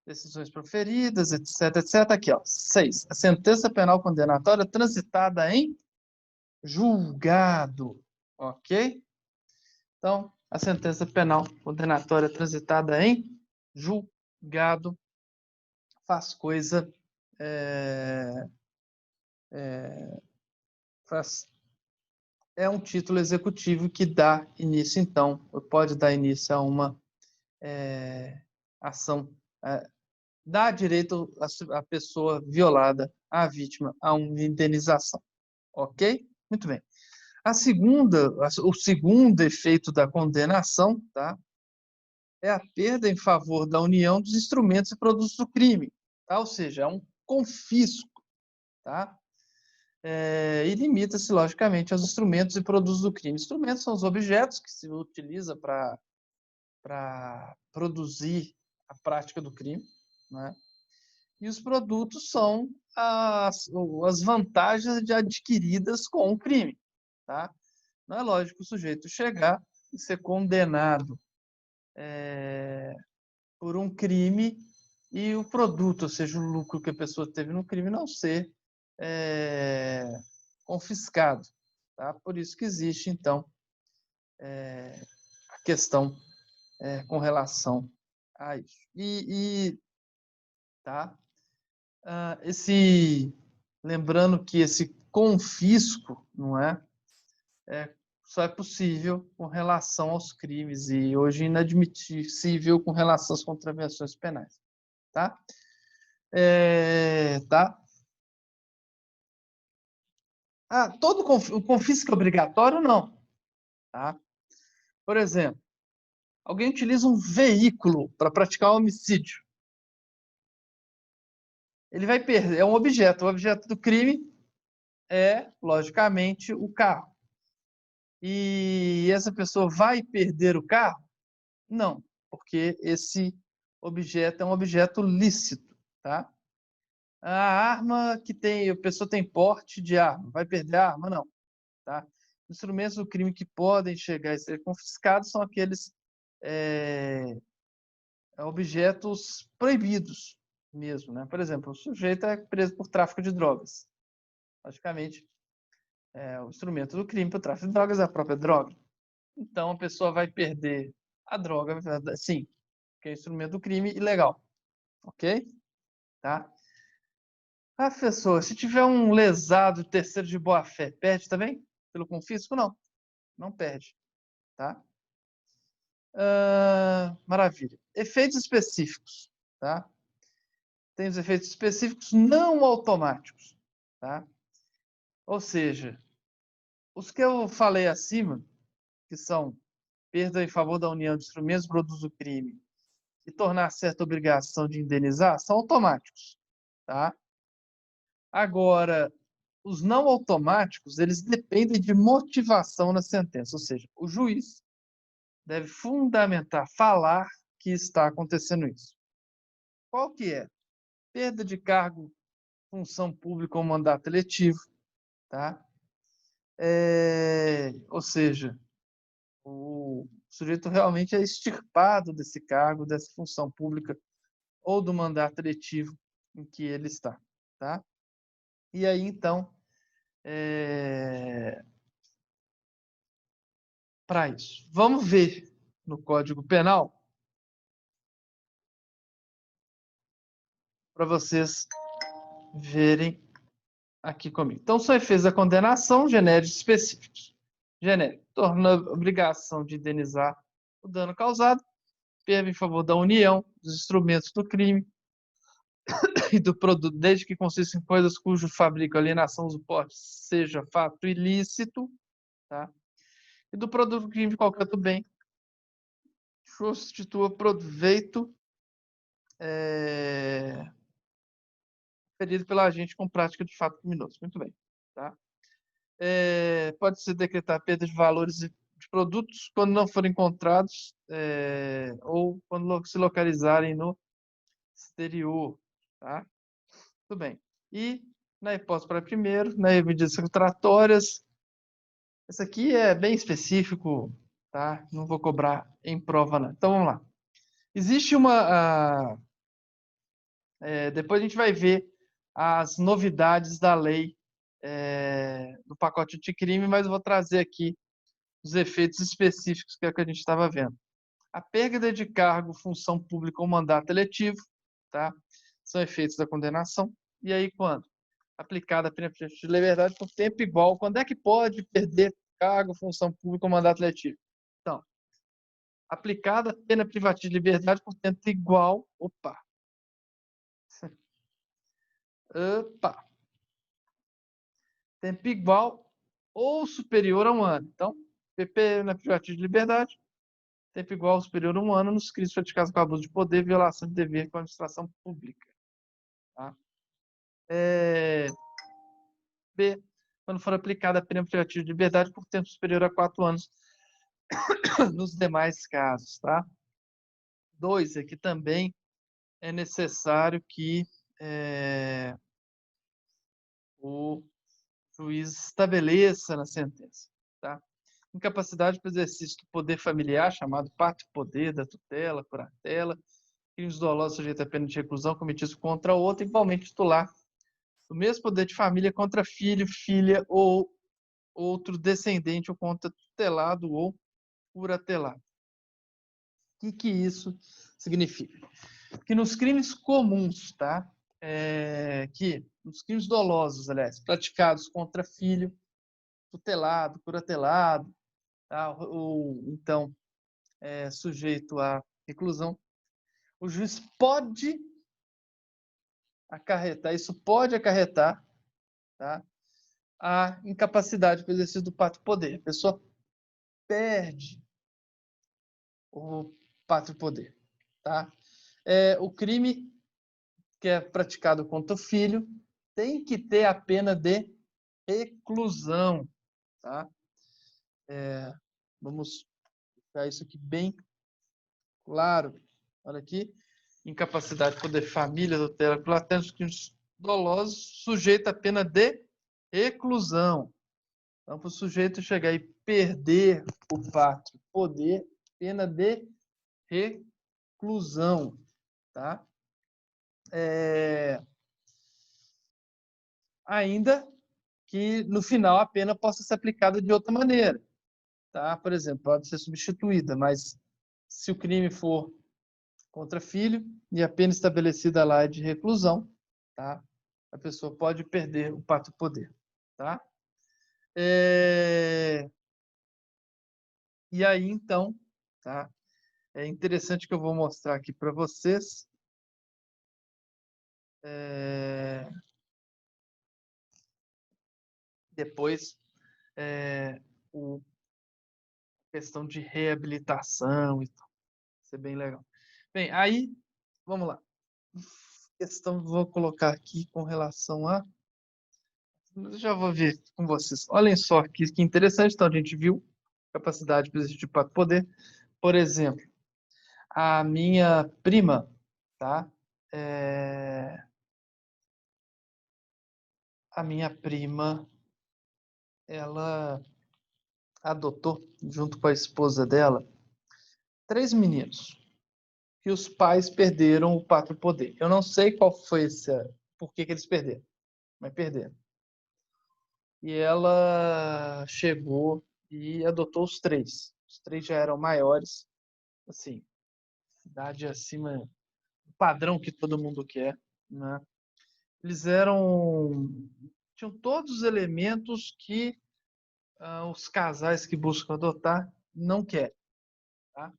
Decisões proferidas, etc, etc. Aqui, ó. 6. A sentença penal condenatória transitada em julgado. Ok? Então, a sentença penal condenatória transitada em julgado faz coisa... é um título executivo que dá início, então, pode dar início a uma ação, dá direito à pessoa violada, à vítima, a uma indenização. Ok? Muito bem. O segundo efeito da condenação, tá? É a perda em favor da União dos instrumentos e produtos do crime, tá? Ou seja, é um confisco, tá? E limita-se, logicamente, aos instrumentos e produtos do crime. Instrumentos são os objetos que se utiliza para produzir a prática do crime, né? E os produtos são as vantagens adquiridas com o crime. Tá? Não é lógico o sujeito chegar e ser condenado por um crime e o produto, ou seja, o lucro que a pessoa teve no crime, não ser confiscado. Tá? Por isso que existe, então, a questão com relação a isso. Tá? Lembrando que esse confisco, não é, só é possível com relação aos crimes e hoje inadmissível com relação às contravenções penais, tá? Tá? Todo o confisco é obrigatório? Não, tá? Por exemplo, alguém utiliza um veículo para praticar homicídio. Ele vai perder, é um objeto. O objeto do crime é, logicamente, o carro. E essa pessoa vai perder o carro? Não, porque esse objeto é um objeto lícito, tá? A arma que a pessoa tem porte de arma, vai perder a arma? Não, tá? Os instrumentos do crime que podem chegar a ser confiscados são aqueles objetos proibidos mesmo, né? Por exemplo, o sujeito é preso por tráfico de drogas. Logicamente, o instrumento do crime para o tráfico de drogas é a própria droga. Então, a pessoa vai perder a droga, sim, que é instrumento do crime ilegal. Ok? Tá? A pessoa, se tiver um lesado terceiro de boa-fé, perde também? Pelo confisco? Não. Não perde. Tá? Maravilha. Efeitos específicos. Tá? Tem os efeitos específicos não automáticos. Tá? Ou seja, os que eu falei acima, que são perda em favor da união de instrumentos produtos do crime e tornar certa obrigação de indenizar, são automáticos. Tá? Agora, os não automáticos, eles dependem de motivação na sentença, ou seja, o juiz deve fundamentar, falar que está acontecendo isso. Qual que é? Perda de cargo, função pública ou mandato eletivo, tá? Ou seja, o sujeito realmente é extirpado desse cargo, dessa função pública ou do mandato eletivo em que ele está, tá? E aí, então, para isso. Vamos ver no Código Penal para vocês verem aqui comigo. Então, são efeitos da condenação genéricos específicos. Genérico, torna a obrigação de indenizar o dano causado, perda em favor da união dos instrumentos do crime e do produto, desde que consista em coisas cujo fabrico, alienação, uso, porte seja fato ilícito, tá? E do produto do crime de qualquer outro bem constitua proveito ferido pela agente com prática de fato criminoso. Muito bem. Tá? Pode-se decretar perda de valores de produtos quando não forem encontrados ou quando se localizarem no exterior, tá? Tudo bem. E na hipótese para primeiro, nas medidas secretórias, esse aqui é bem específico, tá? Não vou cobrar em prova, não. Então, vamos lá. Existe uma... depois a gente vai ver as novidades da lei do pacote anticrime, mas eu vou trazer aqui os efeitos específicos que é o que a gente estava vendo. A perda de cargo, função pública ou mandato eletivo, tá? São efeitos da condenação. E aí, quando? Aplicada a pena privativa de liberdade por tempo igual. Quando é que pode perder cargo, função pública ou mandato eletivo? Então, aplicada a pena privativa de liberdade por tempo igual. Opa! Tempo igual ou superior a um ano. Então, pena privativa de liberdade, tempo igual ou superior a um ano nos crimes praticados com abuso de poder, violação de dever com a administração pública. Tá? B. Quando for aplicada a pena privativa de liberdade por tempo superior a 4 anos nos demais casos. Tá? 2. Aqui também é necessário que o juiz estabeleça na sentença. Tá? Incapacidade para o exercício do poder familiar, chamado pátrio-poder, da tutela, curatela, crimes dolosos sujeitos a pena de reclusão cometidos contra outro, igualmente titular do mesmo poder de família contra filho, filha ou outro descendente ou contra tutelado ou curatelado. O que isso significa? Que nos crimes comuns, tá? Que nos crimes dolosos, aliás, praticados contra filho, tutelado, curatelado, tá? Ou então sujeito à reclusão, o juiz pode acarretar, isso pode acarretar, tá? A incapacidade para o exercício do pátrio-poder. A pessoa perde o pátrio-poder, tá? O crime que é praticado contra o filho tem que ter a pena de reclusão, tá? Vamos deixar isso aqui bem claro. Olha aqui. Incapacidade de poder família, tutela, curatela, os crimes dolosos, sujeito a pena de reclusão. Então, para o sujeito chegar e perder o pátrio poder, pena de reclusão. Tá? Ainda que no final a pena possa ser aplicada de outra maneira. Tá? Por exemplo, pode ser substituída, mas se o crime for contra filho e a pena estabelecida lá é de reclusão, tá? A pessoa pode perder o pátrio poder. Tá? E aí, então, tá? É interessante que eu vou mostrar aqui para vocês. Depois, a questão de reabilitação e tal. Isso é bem legal. Bem, aí, vamos lá. Vou colocar aqui com relação a... Já vou ver com vocês. Olhem só que interessante. Então, a gente viu capacidade de poder. Por exemplo, a minha prima, tá? A minha prima, ela adotou, junto com a esposa dela, 3 meninos. E os pais perderam o pátrio poder. Eu não sei qual foi por que eles perderam, mas perderam. E ela chegou e adotou os 3. Os 3 já eram maiores, assim, idade acima do padrão que todo mundo quer, né? Eles tinham todos os elementos que os casais que buscam adotar não querem. Tá?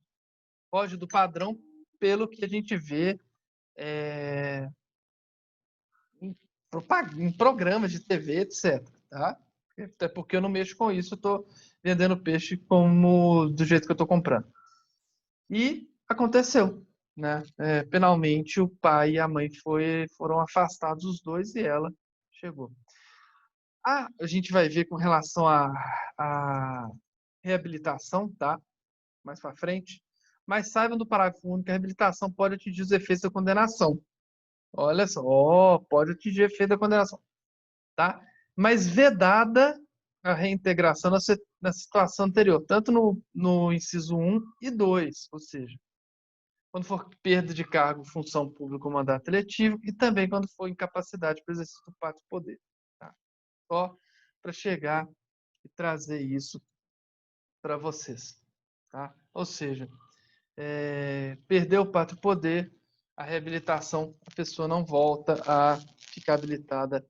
Foge do padrão pelo que a gente vê em programas de TV, etc. Tá? Até porque eu não mexo com isso, eu estou vendendo peixe do jeito que eu estou comprando. E aconteceu, né? Penalmente, o pai e a mãe foram afastados os dois e ela chegou. A gente vai ver com relação a reabilitação, tá? Mais para frente. Mas saibam do parágrafo único que a reabilitação pode atingir os efeitos da condenação. Olha só, pode atingir o efeito da condenação, tá? Mas vedada a reintegração na situação anterior, tanto no inciso 1 e 2, ou seja, quando for perda de cargo, função pública ou mandato eletivo, e também quando for incapacidade para exercício do pátrio poder. Tá? Só para chegar e trazer isso para vocês. Tá? Ou seja, perdeu o pátrio poder, a reabilitação, a pessoa não volta a ficar habilitada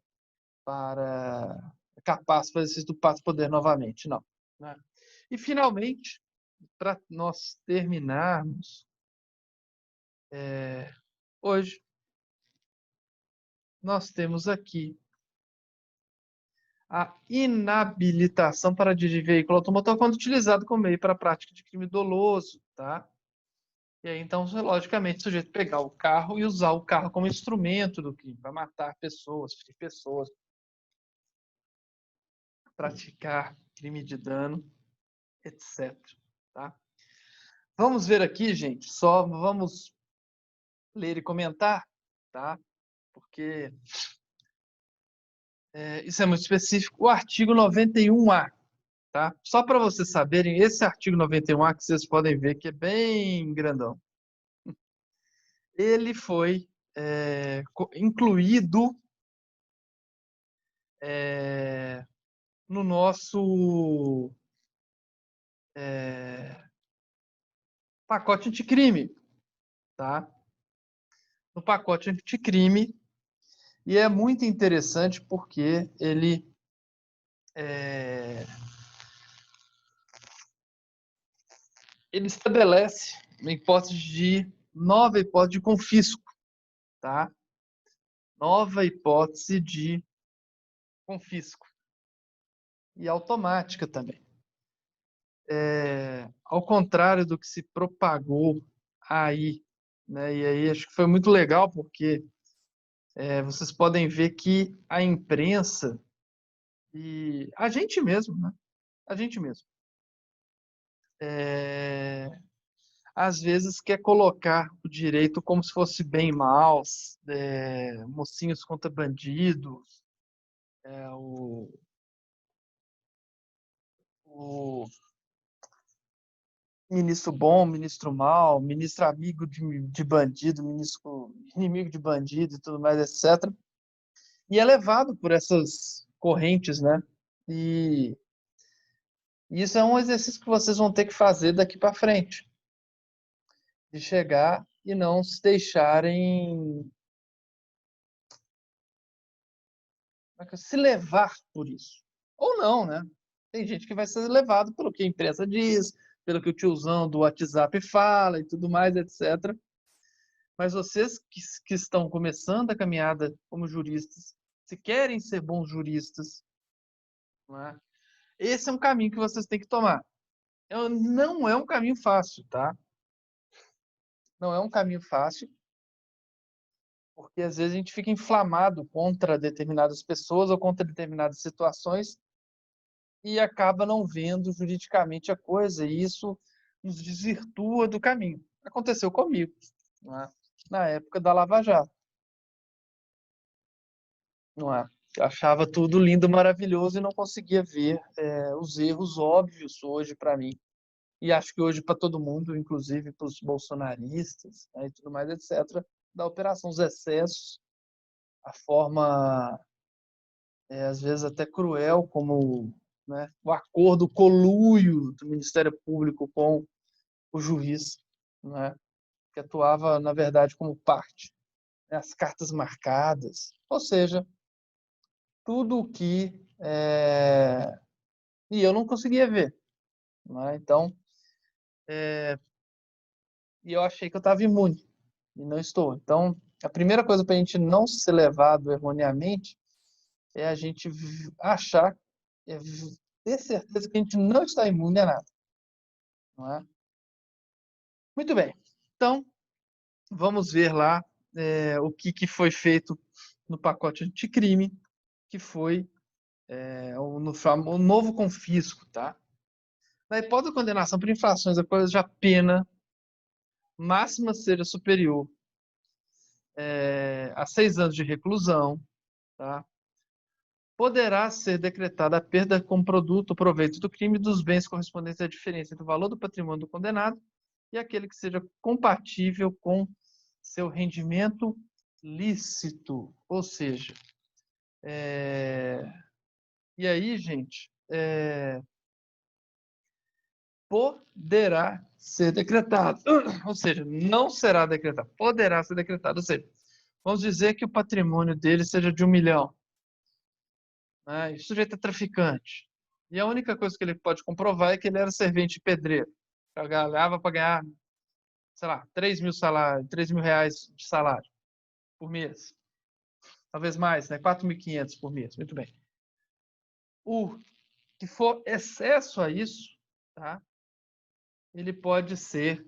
para capaz para exercício do pátrio poder novamente, não. Né? E finalmente, para nós terminarmos, hoje nós temos aqui a inabilitação para dirigir veículo automotor quando utilizado como meio para a prática de crime doloso, tá? E aí, então, logicamente, o sujeito pegar o carro e usar o carro como instrumento do crime, para matar pessoas, ferir pessoas, praticar crime de dano, etc. Tá? Vamos ver aqui, gente, só vamos ler e comentar, tá? Porque isso é muito específico. O artigo 91A, tá? Só para vocês saberem, esse artigo 91A que vocês podem ver que é bem grandão. Ele foi incluído no nosso pacote anticrime, tá? No pacote anticrime, e é muito interessante porque ele estabelece nova hipótese de confisco, tá? Nova hipótese de confisco e automática também. Ao contrário do que se propagou aí, né? E aí acho que foi muito legal porque vocês podem ver que a imprensa e a gente mesmo, né? A gente mesmo, às vezes quer colocar o direito como se fosse bem e mal, mocinhos contra bandidos, o ministro bom, ministro mau, ministro amigo de bandido, ministro inimigo de bandido e tudo mais, etc. E é levado por essas correntes, né? E isso é um exercício que vocês vão ter que fazer daqui para frente, de chegar e não se deixarem se levar por isso. Ou não, né? Tem gente que vai ser levado pelo que a imprensa diz, pelo que o tiozão do WhatsApp fala e tudo mais, etc. Mas vocês que estão começando a caminhada como juristas, se querem ser bons juristas, não é? Esse é um caminho que vocês têm que tomar. Não é um caminho fácil, tá? Não é um caminho fácil, porque às vezes a gente fica inflamado contra determinadas pessoas ou contra determinadas situações e acaba não vendo juridicamente a coisa, e isso nos desvirtua do caminho. Aconteceu comigo, não é? Na época da Lava Jato. Não é? Eu achava tudo lindo, maravilhoso e não conseguia ver os erros óbvios hoje para mim. E acho que hoje para todo mundo, inclusive para os bolsonaristas, né, e tudo mais, etc., da operação, os excessos, a forma, às vezes até cruel, como, né, o acordo, o conluio do Ministério Público com o juiz, né, que atuava, na verdade, como parte, né, as cartas marcadas, ou seja, tudo o que e eu não conseguia ver, né? Então, e eu achei que eu estava imune e não estou. Então, a primeira coisa para a gente não ser levado erroneamente é a gente achar, ter certeza que a gente não está imune a nada, não é? Muito bem. Então, vamos ver lá o que foi feito no pacote anticrime, que foi o novo confisco, tá? Na hipótese de condenação por infrações a cuja pena máxima seja superior a 6 anos de reclusão, tá? Poderá ser decretada a perda como produto ou proveito do crime dos bens correspondentes à diferença entre o valor do patrimônio do condenado e aquele que seja compatível com seu rendimento lícito. Ou seja, e aí, gente, poderá ser decretado. Ou seja, não será decretado, poderá ser decretado. Ou seja, vamos dizer que o patrimônio dele seja de 1 milhão. Né? E o sujeito é traficante. E a única coisa que ele pode comprovar é que ele era servente de pedreiro. Trabalhava para ganhar, sei lá, 3 mil salários, 3 mil reais de salário por mês. Talvez mais, né? 4.500 por mês. Muito bem. O que for excesso a isso, tá? Ele pode ser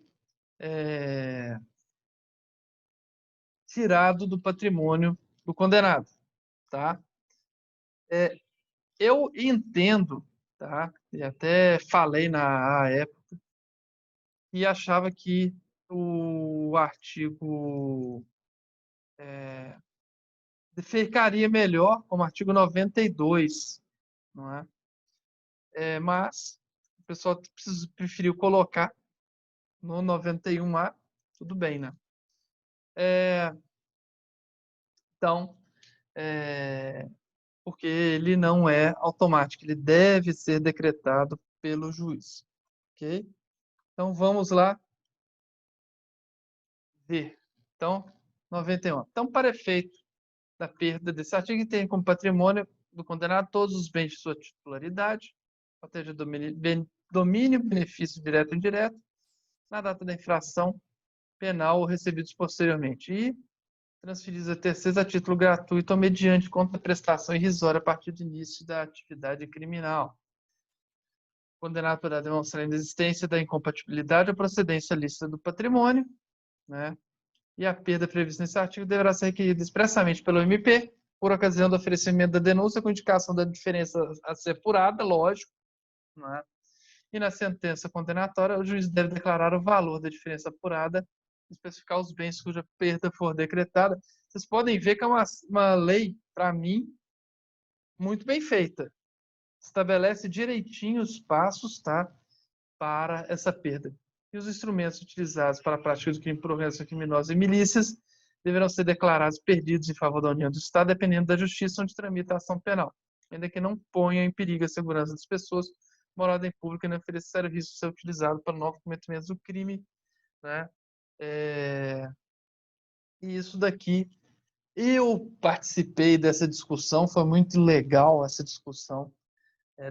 tirado do patrimônio do condenado, tá? Eu entendo, tá? E até falei na época e achava que o artigo ficaria melhor como artigo 92, não é? Mas o pessoal preferiu colocar no 91A, tudo bem, né? Então, porque ele não é automático, ele deve ser decretado pelo juiz, ok? Então, vamos lá ver. Então, 91. Então, para efeito da perda desse artigo, tem como patrimônio do condenado todos os bens de sua titularidade, ou seja, domínio, benefício direto ou indireto, na data da infração penal ou recebidos posteriormente, e transferidos a terceiros a título gratuito ou mediante contraprestação irrisória a partir do início da atividade criminal. O condenado poderá demonstrar a inexistência da incompatibilidade ou procedência lícita do patrimônio, né? E a perda prevista nesse artigo deverá ser requerida expressamente pelo MP por ocasião do oferecimento da denúncia com indicação da diferença a ser apurada, lógico, né? E na sentença condenatória, o juiz deve declarar o valor da diferença apurada, especificar os bens cuja perda for decretada. Vocês podem ver que é uma lei, para mim, muito bem feita. Estabelece direitinho os passos, tá, para essa perda. E os instrumentos utilizados para a prática do crime por organização criminosa e milícias deverão ser declarados perdidos em favor da União do Estado, dependendo da justiça onde tramita a ação penal, ainda que não ponha em perigo a segurança das pessoas, moral ordem pública e não ofereça sério risco de ser utilizado para novos cometimentos do crime, né? E isso daqui, eu participei dessa discussão, foi muito legal essa discussão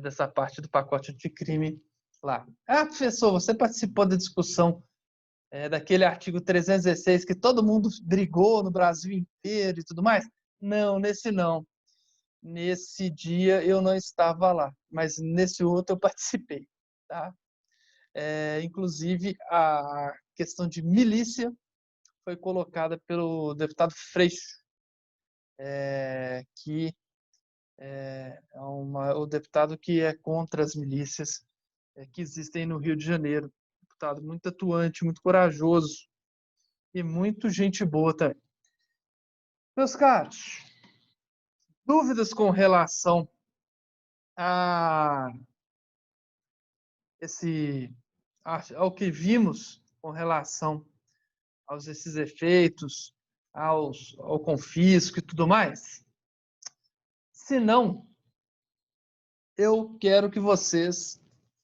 dessa parte do pacote anticrime lá. Ah, professor, você participou da discussão daquele artigo 316 que todo mundo brigou no Brasil inteiro e tudo mais? Não, nesse não. Nesse dia eu não estava lá, mas nesse outro eu participei, tá? Inclusive, a questão de milícia foi colocada pelo deputado Freixo, que o deputado que é contra as milícias que existem no Rio de Janeiro. Deputado muito atuante, muito corajoso e muito gente boa também. Meus caros, dúvidas com relação a ao que vimos com relação aos esses efeitos, ao confisco e tudo mais? Se não, eu quero que vocês...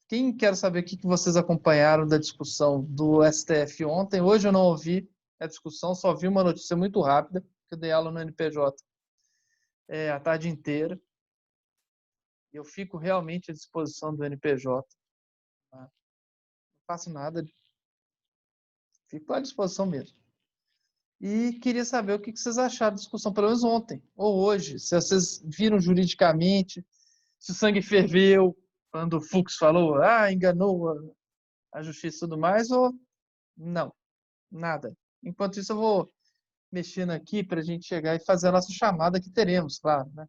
Quem quer saber o que vocês acompanharam da discussão do STF ontem? Hoje eu não ouvi a discussão, só vi uma notícia muito rápida, que eu dei aula no NPJ a tarde inteira. Eu fico realmente à disposição do NPJ. Tá? Não faço nada, fico à disposição mesmo. E queria saber o que vocês acharam da discussão, pelo menos ontem ou hoje. Se vocês viram juridicamente, se o sangue ferveu, quando o Fux falou, enganou a justiça e tudo mais, ou não, nada. Enquanto isso, eu vou mexendo aqui para a gente chegar e fazer a nossa chamada que teremos, claro, né?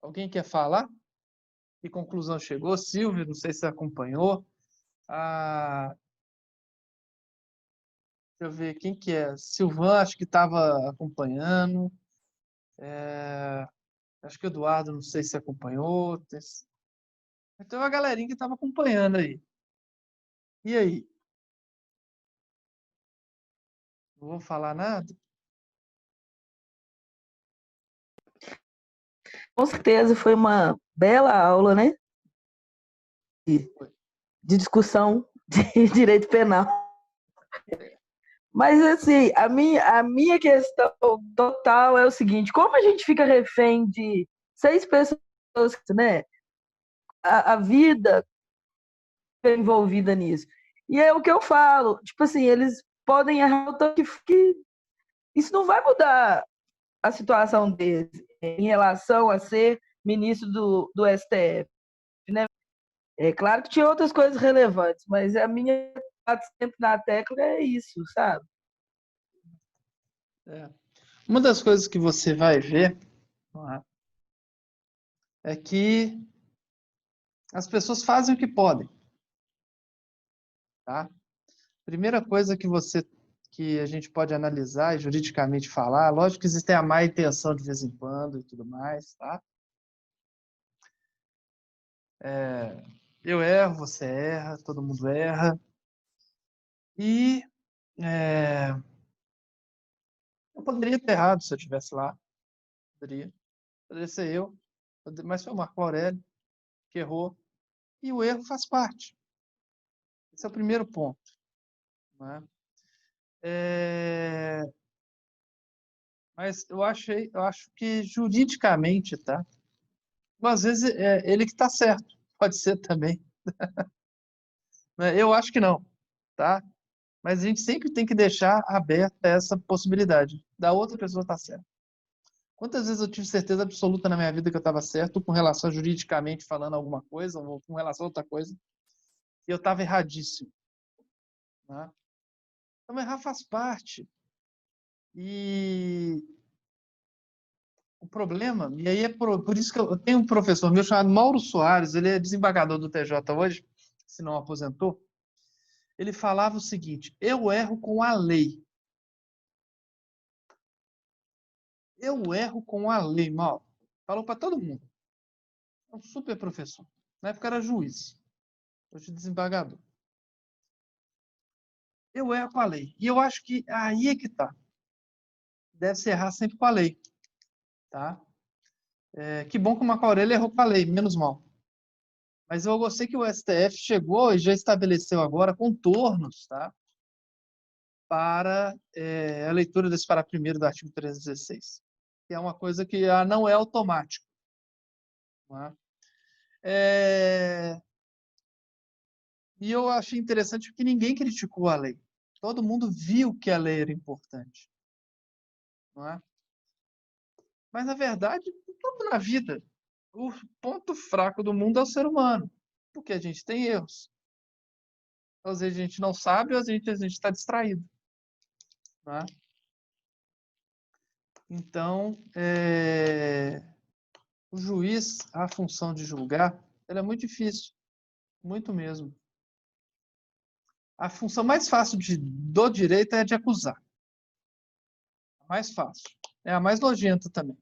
Alguém quer falar? Que conclusão chegou? Silvio, não sei se você acompanhou. Ah, deixa eu ver quem que é. Silvan, acho que estava acompanhando. Acho que o Eduardo, não sei se acompanhou. Tem uma galerinha que estava acompanhando aí. E aí? Não vou falar nada? Com certeza foi uma bela aula, né? De discussão de direito penal. Mas, assim, a minha questão total é o seguinte: como a gente fica refém de 6 pessoas, né? A vida é envolvida nisso. E é o que eu falo, tipo assim, eles podem errar o tanto que isso não vai mudar a situação deles em relação a ser ministro do STF, né? É claro que tinha outras coisas relevantes, mas a minha bate sempre na tecla é isso, sabe? É. Uma das coisas que você vai ver, não é que as pessoas fazem o que podem, tá? Primeira coisa que a gente pode analisar e juridicamente falar, lógico que existe a má intenção de vez em quando e tudo mais, tá? Eu erro, você erra, todo mundo erra. E eu poderia ter errado se eu estivesse lá. Poderia ser eu, mas foi o Marco Aurélio que errou. E o erro faz parte. Esse é o primeiro ponto, né? Mas eu acho que juridicamente, tá? Às vezes é ele que está certo, pode ser também, né? Eu acho que não, tá? Mas a gente sempre tem que deixar aberta essa possibilidade da outra pessoa estar certa. Quantas vezes eu tive certeza absoluta na minha vida que eu estava certo com relação a juridicamente falando alguma coisa ou com relação a outra coisa e eu estava erradíssimo, né? Então errar faz parte. E o problema, e aí é por isso que eu tenho um professor meu chamado Mauro Soares, ele é desembargador do TJ hoje, se não aposentou. Ele falava o seguinte: eu erro com a lei. Eu erro com a lei, Mauro. Falou para todo mundo. É um super professor. Na época era juiz, hoje desembargador. Eu erro com a lei. E eu acho que aí é que tá. Deve se errar sempre com a lei, tá? Que bom que o Marco Aurélio errou com a lei, menos mal. Mas eu gostei que o STF chegou e já estabeleceu agora contornos, tá? Para a leitura desse parágrafo primeiro do artigo 316, que é uma coisa que não é automático. Não é? E eu achei interessante porque ninguém criticou a lei. Todo mundo viu que a lei era importante. Não é? Mas, na verdade, tudo na vida, o ponto fraco do mundo é o ser humano, porque a gente tem erros. Às vezes a gente não sabe, ou às vezes a gente está distraído. Não é? Então, o juiz, a função de julgar, ela é muito difícil, muito mesmo. A função mais fácil do direito é a de acusar. A mais fácil. É a mais nojenta também.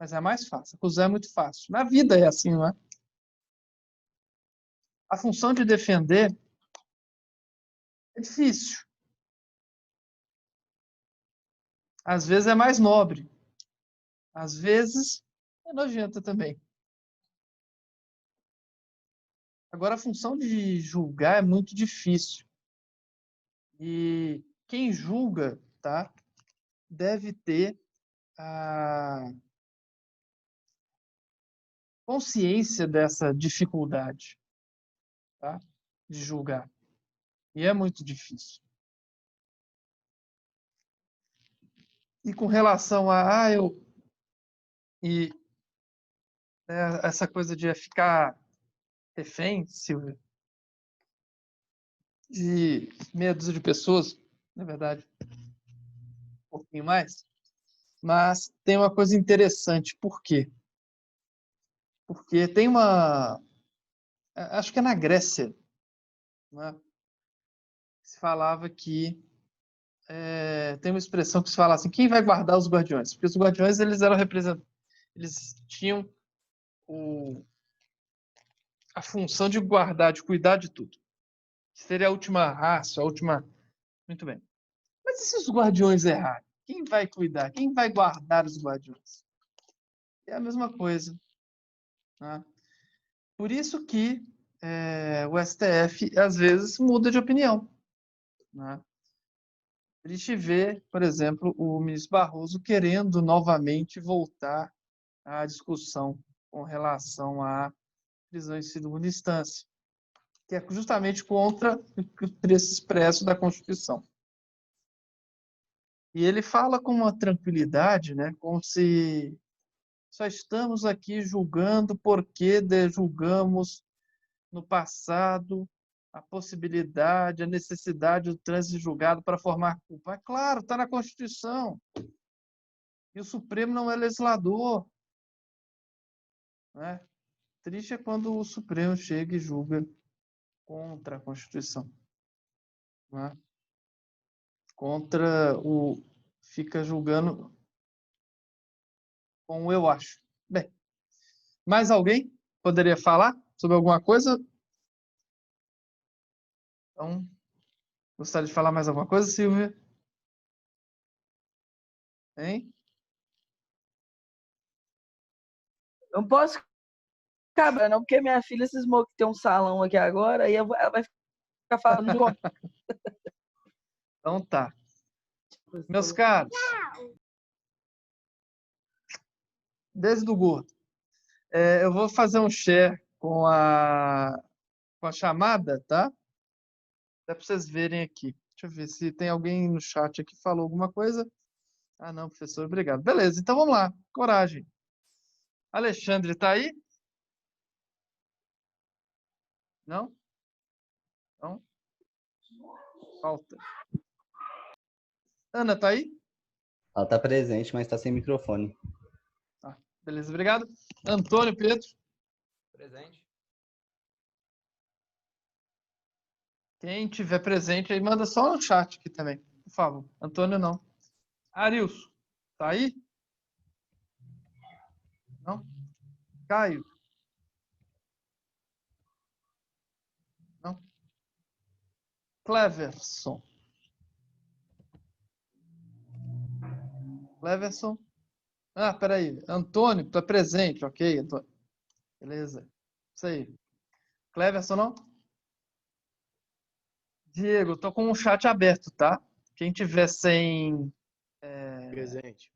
Mas é a mais fácil. Acusar é muito fácil. Na vida é assim, não é? A função de defender é difícil. Às vezes é mais nobre. Às vezes é nojenta também. Agora, a função de julgar é muito difícil. E quem julga, tá, deve ter a consciência dessa dificuldade, tá, de julgar. E é muito difícil. E com relação e essa coisa de ficar refém, Silvia, de meia dúzia de pessoas, na verdade, um pouquinho mais, mas tem uma coisa interessante, por quê? Porque tem uma... Acho que é na Grécia, né? Se falava que... tem uma expressão que se fala assim, quem vai guardar os guardiões? Porque os guardiões, eles eram representados... Eles tinham a função de guardar, de cuidar de tudo. Seria a última raça, a última... Muito bem. Mas e se os guardiões errarem? Quem vai cuidar? Quem vai guardar os guardiões? É a mesma coisa. Tá? Por isso que o STF, às vezes, muda de opinião. Né? A gente vê, por exemplo, o ministro Barroso querendo novamente voltar à discussão com relação à prisão em segunda instância, que é justamente contra o trecho expresso da Constituição. E ele fala com uma tranquilidade, né, como se só estamos aqui julgando porque julgamos no passado a possibilidade, a necessidade do trânsito julgado para formar culpa. É claro, está na Constituição. E o Supremo não é legislador. Né? Triste é quando o Supremo chega e julga contra a Constituição. Né? Fica julgando com o eu acho. Bem, mais alguém poderia falar sobre alguma coisa? Então, gostaria de falar mais alguma coisa, Silvia? Hein? Não posso ficar, não, porque minha filha cismou que tem um salão aqui agora, e ela vai ficar falando de homem. Então tá. Meus caros, desde o gordo, eu vou fazer um share com a chamada, tá? Dá para vocês verem aqui. Deixa eu ver se tem alguém no chat aqui que falou alguma coisa. Ah, não, professor, obrigado. Beleza, então vamos lá. Coragem. Alexandre tá aí? Não? Não? Falta. Ana tá aí? Ela está presente, mas está sem microfone. Ah, beleza, obrigado. Antônio, Pedro? Presente. Quem tiver presente aí, manda só no chat aqui também, por favor. Antônio, não. Arilson, tá aí? Não? Caio? Não? Cleverson? Cleverson? Ah, peraí. Antônio, tá presente, ok, Antônio. Beleza. Isso aí. Cleverson, não? Diego, tô com o chat aberto, tá? Quem tiver sem... Presente.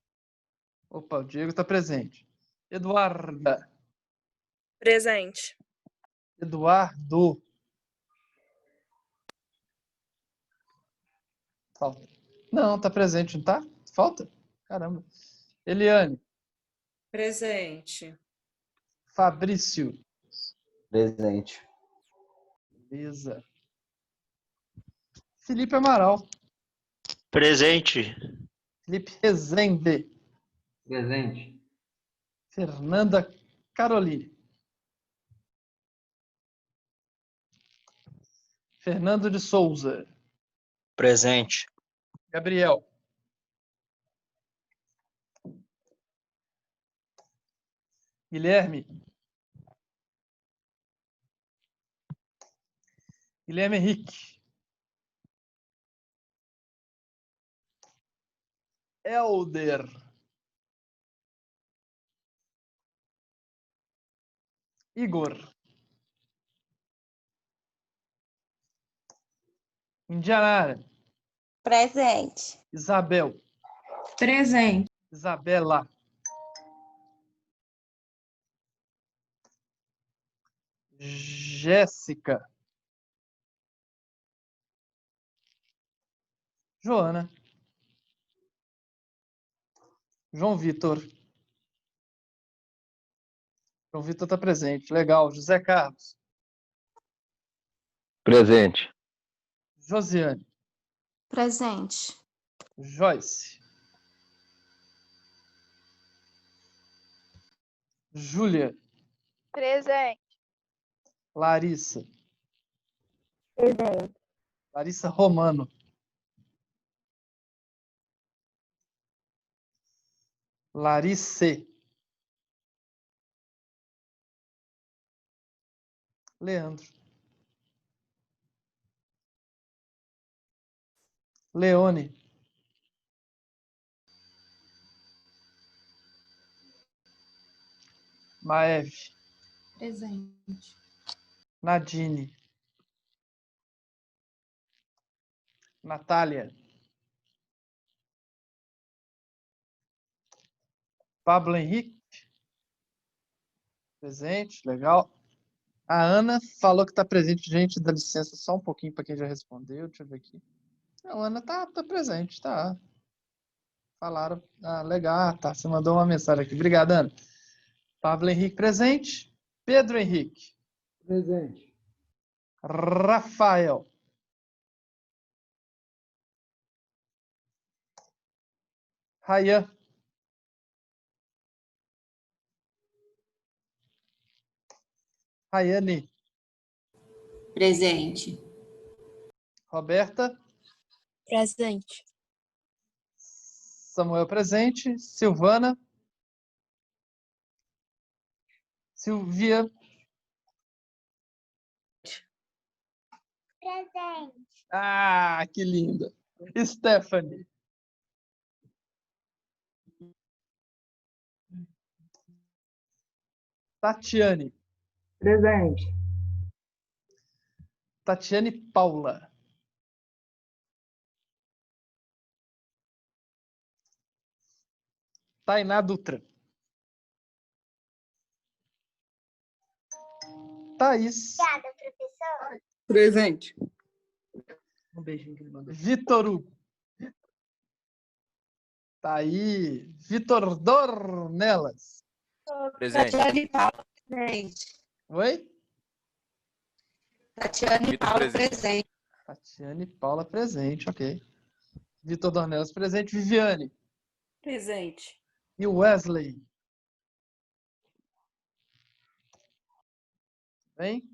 Opa, o Diego tá presente. Eduarda. Presente. Eduardo. Falta. Não, tá presente, não tá? Falta? Caramba. Eliane. Presente. Fabrício. Presente. Beleza. Felipe Amaral. Presente. Felipe Rezende. Presente. Fernanda Caroline. Fernando de Souza. Presente. Gabriel. Guilherme. Guilherme Henrique. Elder. Igor. Indianara. Presente. Isabel. Presente. Isabela. Jéssica. Joana. João Vitor. João Vitor está presente. Legal. José Carlos. Presente. Josiane. Presente. Joyce. Júlia. Presente. Larissa. Presente. Larissa Romano. Larice. Leandro. Leone. Maeve. Presente. Nadine. Natália. Pablo Henrique. Presente, legal. A Ana falou que está presente. Gente, dá licença só um pouquinho para quem já respondeu. Deixa eu ver aqui. A Ana tá presente, tá. Falaram. Ah, legal. Tá, você mandou uma mensagem aqui. Obrigado, Ana. Pablo Henrique presente. Pedro Henrique. Presente. Rafael. Rayan. Rayane. Presente. Roberta. Presente. Samuel presente. Silvana. Silvia. Presente. Ah, que linda. Stephanie. Tatiane. Presente. Tatiane Paula. Tainá Dutra. Thaís. Obrigada, professor. Presente. Um beijinho que ele mandou. Vitor Hugo. Tá aí. Vitor Dornelas. Presente. Tatiane Paula, presente. Oi? Tatiane Vitor Paula, presente. presente. Tatiane Paula presente, ok. Vitor Dornelas presente. Viviane. Presente. E Wesley. Bem?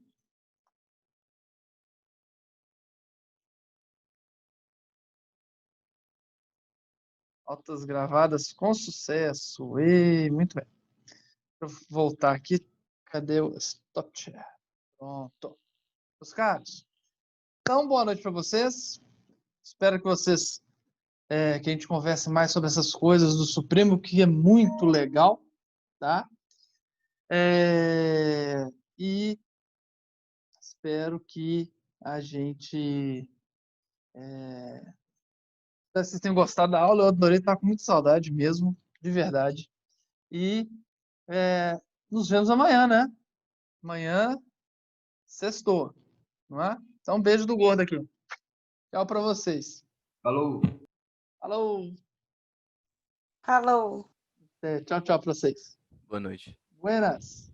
Aulas gravadas com sucesso. E muito bem. Deixa eu voltar aqui. Cadê o stop share? Pronto. Os caras. Então, boa noite para vocês. Espero que vocês que a gente converse mais sobre essas coisas do Supremo, que é muito legal, tá? E espero que a gente vocês tenham gostado da aula. Eu adorei, estava com muita saudade mesmo, de verdade. E nos vemos amanhã, né? Amanhã, sextou, não é? Então, um beijo do gordo aqui. Tchau para vocês. Falou. Falou. Falou. Tchau, tchau para vocês. Boa noite. Buenas.